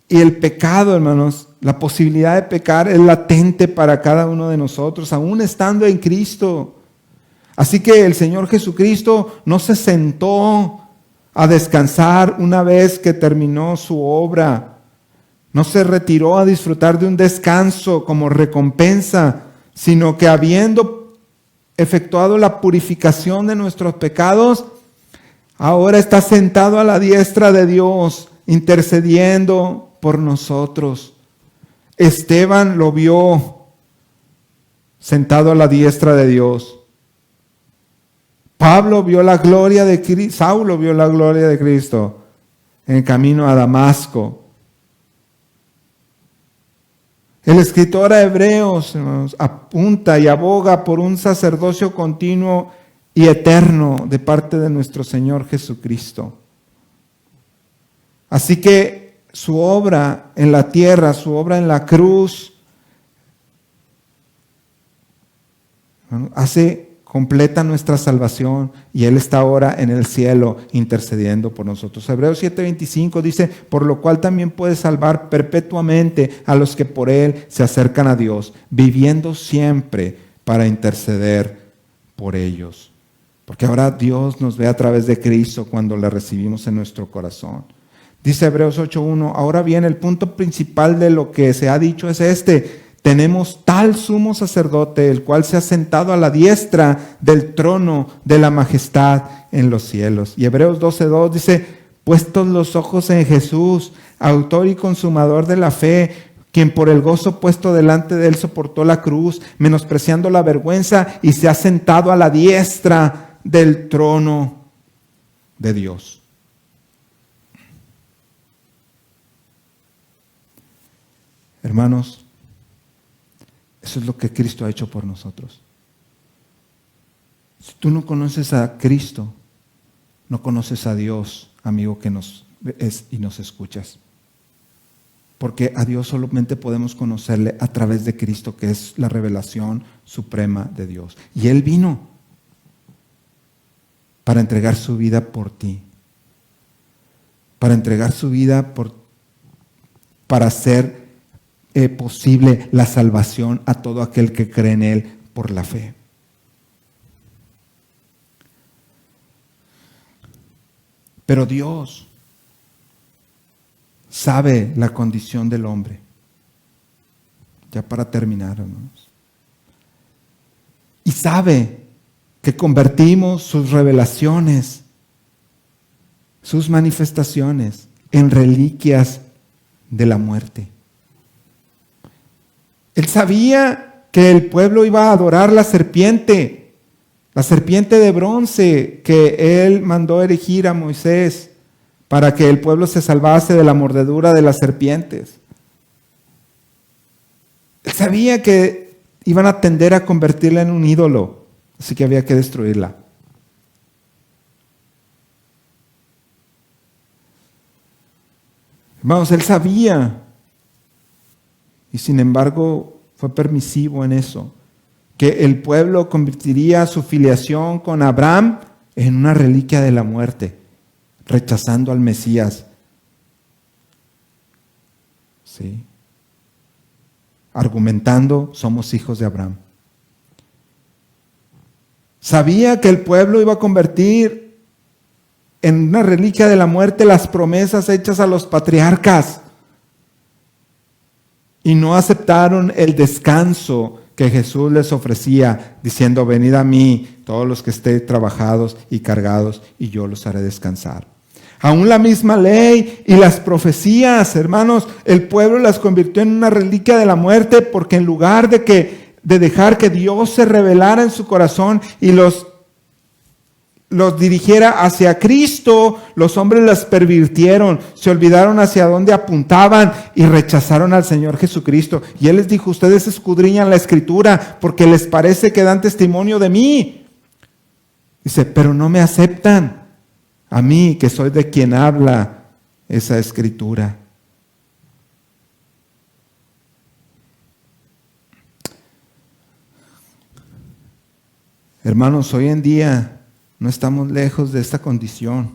el pecado, hermanos, la posibilidad de pecar es latente para cada uno de nosotros, aún estando en Cristo. Así que el Señor Jesucristo no se sentó a descansar una vez que terminó su obra. No se retiró a disfrutar de un descanso como recompensa, sino que habiendo efectuado la purificación de nuestros pecados, ahora está sentado a la diestra de Dios, intercediendo por nosotros. Esteban lo vio sentado a la diestra de Dios. Pablo vio la gloria de Cristo, Saulo vio la gloria de Cristo en el camino a Damasco. El escritor a Hebreos, hermanos, apunta y aboga por un sacerdocio continuo y eterno de parte de nuestro Señor Jesucristo. Así que su obra en la tierra, su obra en la cruz, completa nuestra salvación, y Él está ahora en el cielo intercediendo por nosotros. Hebreos 7:25 dice, por lo cual también puede salvar perpetuamente a los que por Él se acercan a Dios, viviendo siempre para interceder por ellos. Porque ahora Dios nos ve a través de Cristo cuando le recibimos en nuestro corazón. Dice Hebreos 8:1, ahora bien, el punto principal de lo que se ha dicho es este: tenemos tal sumo sacerdote, el cual se ha sentado a la diestra del trono de la majestad en los cielos. Y Hebreos 12:2 dice, puestos los ojos en Jesús, autor y consumador de la fe, quien por el gozo puesto delante de él soportó la cruz, menospreciando la vergüenza, y se ha sentado a la diestra del trono de Dios. Hermanos, eso es lo que Cristo ha hecho por nosotros. Si tú no conoces a Cristo, no conoces a Dios, amigo que nos ves y nos escuchas. Porque a Dios solamente podemos conocerle a través de Cristo, que es la revelación suprema de Dios. Y Él vino para entregar su vida por ti. Para entregar su vida para hacer posible la salvación a todo aquel que cree en Él por la fe. Pero Dios sabe la condición del hombre. Ya para terminar, hermanos. Y sabe que convertimos sus revelaciones, sus manifestaciones, en reliquias de la muerte. Él sabía que el pueblo iba a adorar la serpiente de bronce que Él mandó erigir a Moisés para que el pueblo se salvase de la mordedura de las serpientes. Él sabía que iban a tender a convertirla en un ídolo, así que había que destruirla. Hermanos, Él sabía. Y sin embargo fue permisivo en eso, que el pueblo convertiría su filiación con Abraham en una reliquia de la muerte, rechazando al Mesías. ¿Sí? Argumentando, somos hijos de Abraham. Sabía que el pueblo iba a convertir en una reliquia de la muerte las promesas hechas a los patriarcas. Y no aceptaron el descanso que Jesús les ofrecía, diciendo, venid a mí, todos los que estéis trabajados y cargados, y yo los haré descansar. Aún la misma ley y las profecías, hermanos, el pueblo las convirtió en una reliquia de la muerte, porque en lugar de dejar que Dios se revelara en su corazón y los dirigiera hacia Cristo, los hombres las pervirtieron, se olvidaron hacia dónde apuntaban y rechazaron al Señor Jesucristo. Y Él les dijo, ustedes escudriñan la Escritura porque les parece que dan testimonio de mí. Dice, pero no me aceptan a mí, que soy de quien habla esa Escritura. Hermanos, hoy en día no estamos lejos de esta condición.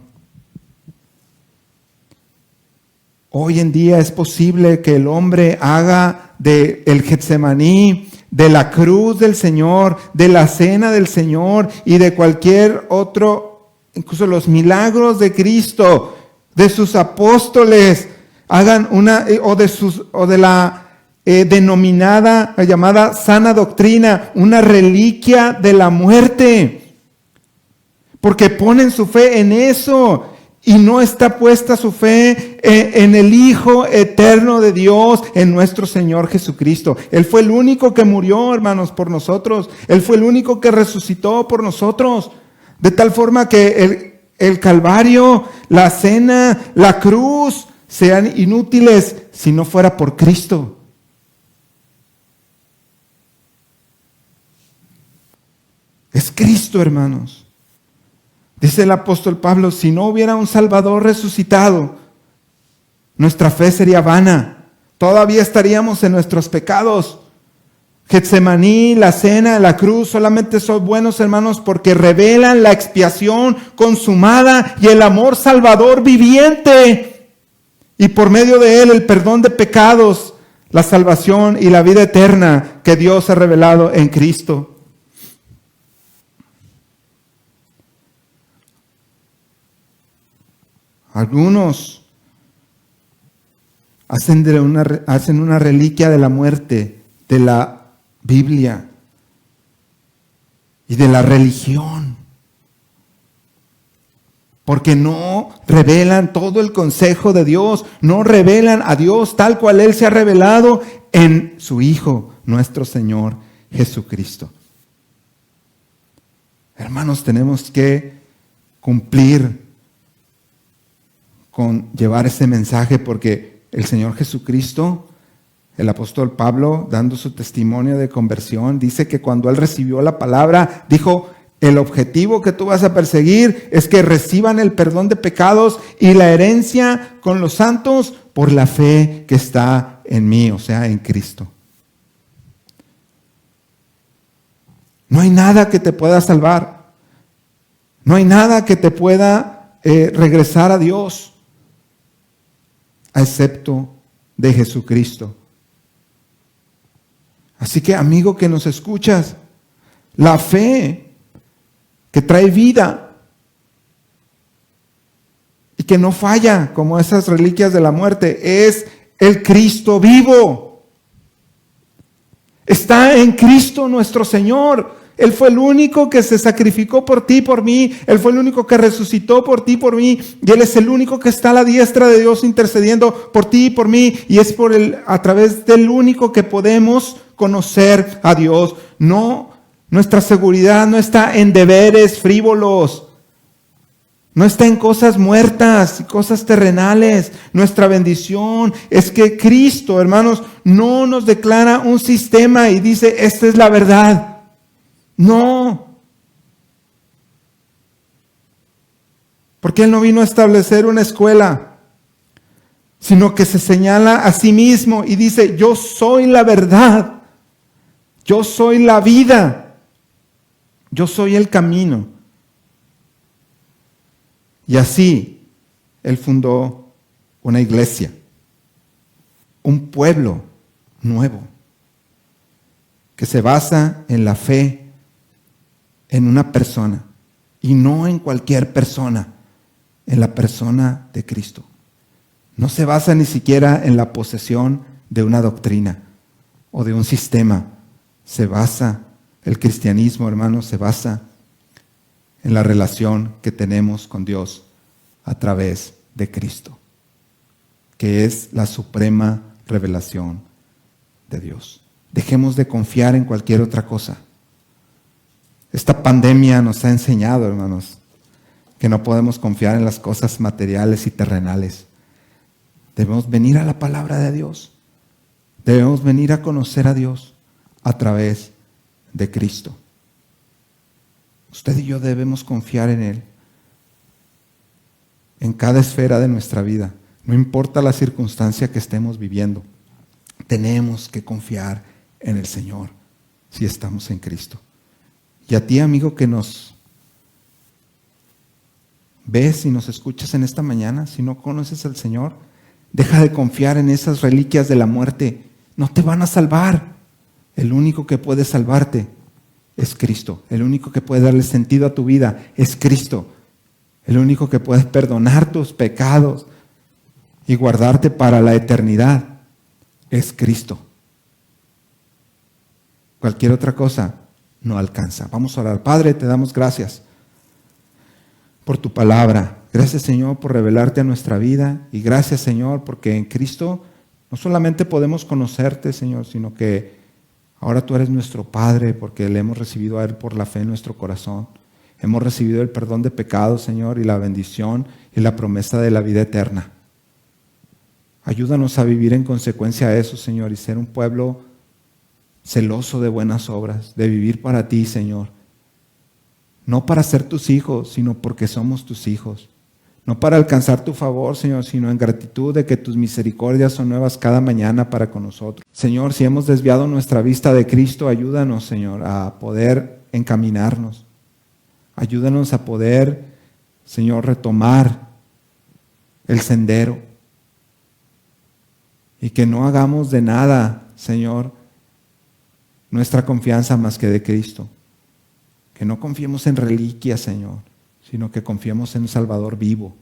Hoy en día es posible que el hombre haga del Getsemaní, de la cruz del Señor, de la cena del Señor y de cualquier otro, incluso los milagros de Cristo, de sus apóstoles, hagan una, o de la denominada, llamada sana doctrina, una reliquia de la muerte. Porque ponen su fe en eso. Y no está puesta su fe en el Hijo eterno de Dios, en nuestro Señor Jesucristo. Él fue el único que murió, hermanos, por nosotros. Él fue el único que resucitó por nosotros. De tal forma que el Calvario, la cena, la cruz, sean inútiles si no fuera por Cristo. Es Cristo, hermanos. Dice el apóstol Pablo, si no hubiera un Salvador resucitado, nuestra fe sería vana. Todavía estaríamos en nuestros pecados. Getsemaní, la cena, la cruz, solamente son buenos, hermanos, porque revelan la expiación consumada y el amor salvador viviente. Y por medio de él el perdón de pecados, la salvación y la vida eterna que Dios ha revelado en Cristo. Algunos hacen una reliquia de la muerte, de la Biblia y de la religión, porque no revelan todo el consejo de Dios, no revelan a Dios tal cual Él se ha revelado en su Hijo, nuestro Señor Jesucristo. Hermanos, tenemos que cumplir con llevar ese mensaje, porque el Señor Jesucristo, el apóstol Pablo, dando su testimonio de conversión, dice que cuando él recibió la palabra, dijo, el objetivo que tú vas a perseguir es que reciban el perdón de pecados y la herencia con los santos por la fe que está en mí, o sea, en Cristo. No hay nada que te pueda salvar. No hay nada que te pueda regresar a Dios, excepto de Jesucristo. Así que, amigo que nos escuchas, la fe que trae vida y que no falla como esas reliquias de la muerte es el Cristo vivo. Está en Cristo nuestro Señor. Él fue el único que se sacrificó por ti y por mí. Él fue el único que resucitó por ti y por mí. Y Él es el único que está a la diestra de Dios intercediendo por ti y por mí. Y es a través del único que podemos conocer a Dios. No, nuestra seguridad no está en deberes frívolos. No está en cosas muertas y cosas terrenales. Nuestra bendición es que Cristo, hermanos, no nos declara un sistema y dice, esta es la verdad. No, porque Él no vino a establecer una escuela, sino que se señala a sí mismo y dice, yo soy la verdad, yo soy la vida, yo soy el camino. Y así Él fundó una iglesia, un pueblo nuevo, que se basa en la fe en una persona, y no en cualquier persona, en la persona de Cristo. No se basa ni siquiera en la posesión de una doctrina o de un sistema. El cristianismo, hermanos, se basa en la relación que tenemos con Dios a través de Cristo, que es la suprema revelación de Dios. Dejemos de confiar en cualquier otra cosa. Esta pandemia nos ha enseñado, hermanos, que no podemos confiar en las cosas materiales y terrenales. Debemos venir a la palabra de Dios. Debemos venir a conocer a Dios a través de Cristo. Usted y yo debemos confiar en Él en cada esfera de nuestra vida. No importa la circunstancia que estemos viviendo. Tenemos que confiar en el Señor si estamos en Cristo. Y a ti, amigo, que nos ves y nos escuchas en esta mañana, si no conoces al Señor, deja de confiar en esas reliquias de la muerte. No te van a salvar. El único que puede salvarte es Cristo. El único que puede darle sentido a tu vida es Cristo. El único que puede perdonar tus pecados y guardarte para la eternidad es Cristo. Cualquier otra cosa no alcanza. Vamos a orar. Padre, te damos gracias por tu palabra. Gracias, Señor, por revelarte a nuestra vida. Y gracias, Señor, porque en Cristo no solamente podemos conocerte, Señor, sino que ahora tú eres nuestro Padre, porque le hemos recibido a Él por la fe en nuestro corazón. Hemos recibido el perdón de pecados, Señor, y la bendición y la promesa de la vida eterna. Ayúdanos a vivir en consecuencia a eso, Señor, y ser un pueblo celoso de buenas obras, de vivir para ti, Señor. No para ser tus hijos, sino porque somos tus hijos. No para alcanzar tu favor, Señor, sino en gratitud de que tus misericordias son nuevas cada mañana para con nosotros. Señor, si hemos desviado nuestra vista de Cristo, ayúdanos, Señor, a poder encaminarnos. Ayúdanos a poder, Señor, retomar el sendero. Y que no hagamos de nada, Señor, nuestra confianza más que de Cristo. Que no confiemos en reliquias, Señor, sino que confiemos en un Salvador vivo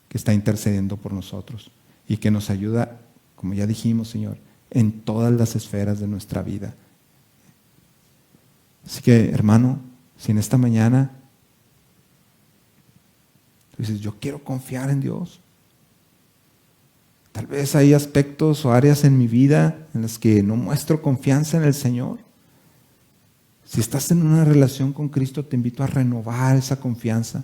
que está intercediendo por nosotros y que nos ayuda, como ya dijimos, Señor, en todas las esferas de nuestra vida. Así que, hermano, si en esta mañana tú dices, yo quiero confiar en Dios, tal vez hay aspectos o áreas en mi vida en las que no muestro confianza en el Señor. Si estás en una relación con Cristo, te invito a renovar esa confianza.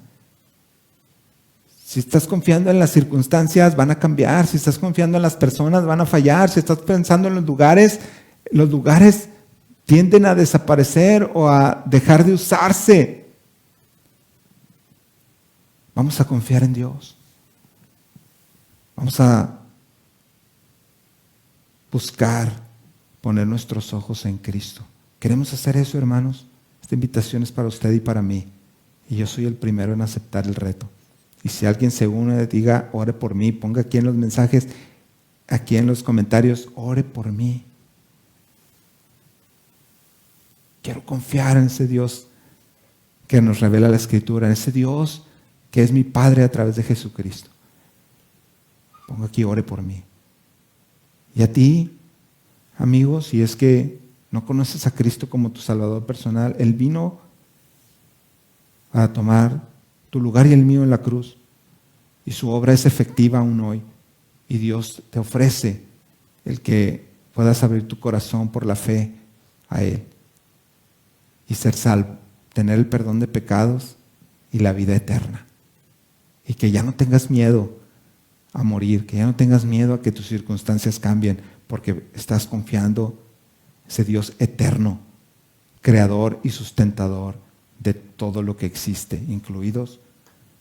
Si estás confiando en las circunstancias, van a cambiar. Si estás confiando en las personas, van a fallar. Si estás pensando en los lugares tienden a desaparecer o a dejar de usarse. Vamos a confiar en Dios. Vamos a buscar poner nuestros ojos en Cristo. ¿Queremos hacer eso, hermanos? Esta invitación es para usted y para mí. Y yo soy el primero en aceptar el reto. Y si alguien se une, diga, ore por mí. Ponga aquí en los mensajes, aquí en los comentarios, ore por mí. Quiero confiar en ese Dios que nos revela la Escritura, en ese Dios que es mi Padre a través de Jesucristo. Ponga aquí, ore por mí. Y a ti, amigo, si es que no conoces a Cristo como tu Salvador personal, Él vino a tomar tu lugar y el mío en la cruz. Y su obra es efectiva aún hoy. Y Dios te ofrece el que puedas abrir tu corazón por la fe a Él. Y ser salvo, tener el perdón de pecados y la vida eterna. Y que ya no tengas miedo a morir, que ya no tengas miedo a que tus circunstancias cambien, porque estás confiando ese Dios eterno, creador y sustentador de todo lo que existe, incluidos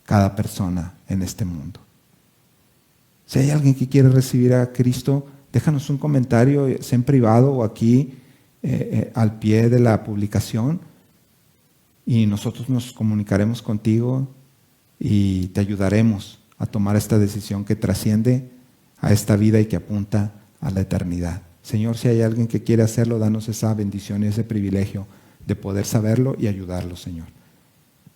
cada persona en este mundo. Si hay alguien que quiere recibir a Cristo, déjanos un comentario, sea en privado o aquí al pie de la publicación, y nosotros nos comunicaremos contigo y te ayudaremos a tomar esta decisión que trasciende a esta vida y que apunta a la eternidad. Señor, si hay alguien que quiere hacerlo, danos esa bendición y ese privilegio de poder saberlo y ayudarlo, Señor.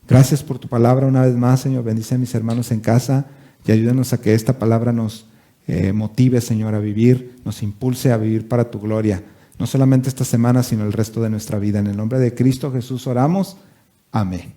Gracias por tu palabra una vez más, Señor. Bendice a mis hermanos en casa y ayúdanos a que esta palabra nos motive, Señor, a vivir, nos impulse a vivir para tu gloria. No solamente esta semana, sino el resto de nuestra vida. En el nombre de Cristo Jesús oramos. Amén.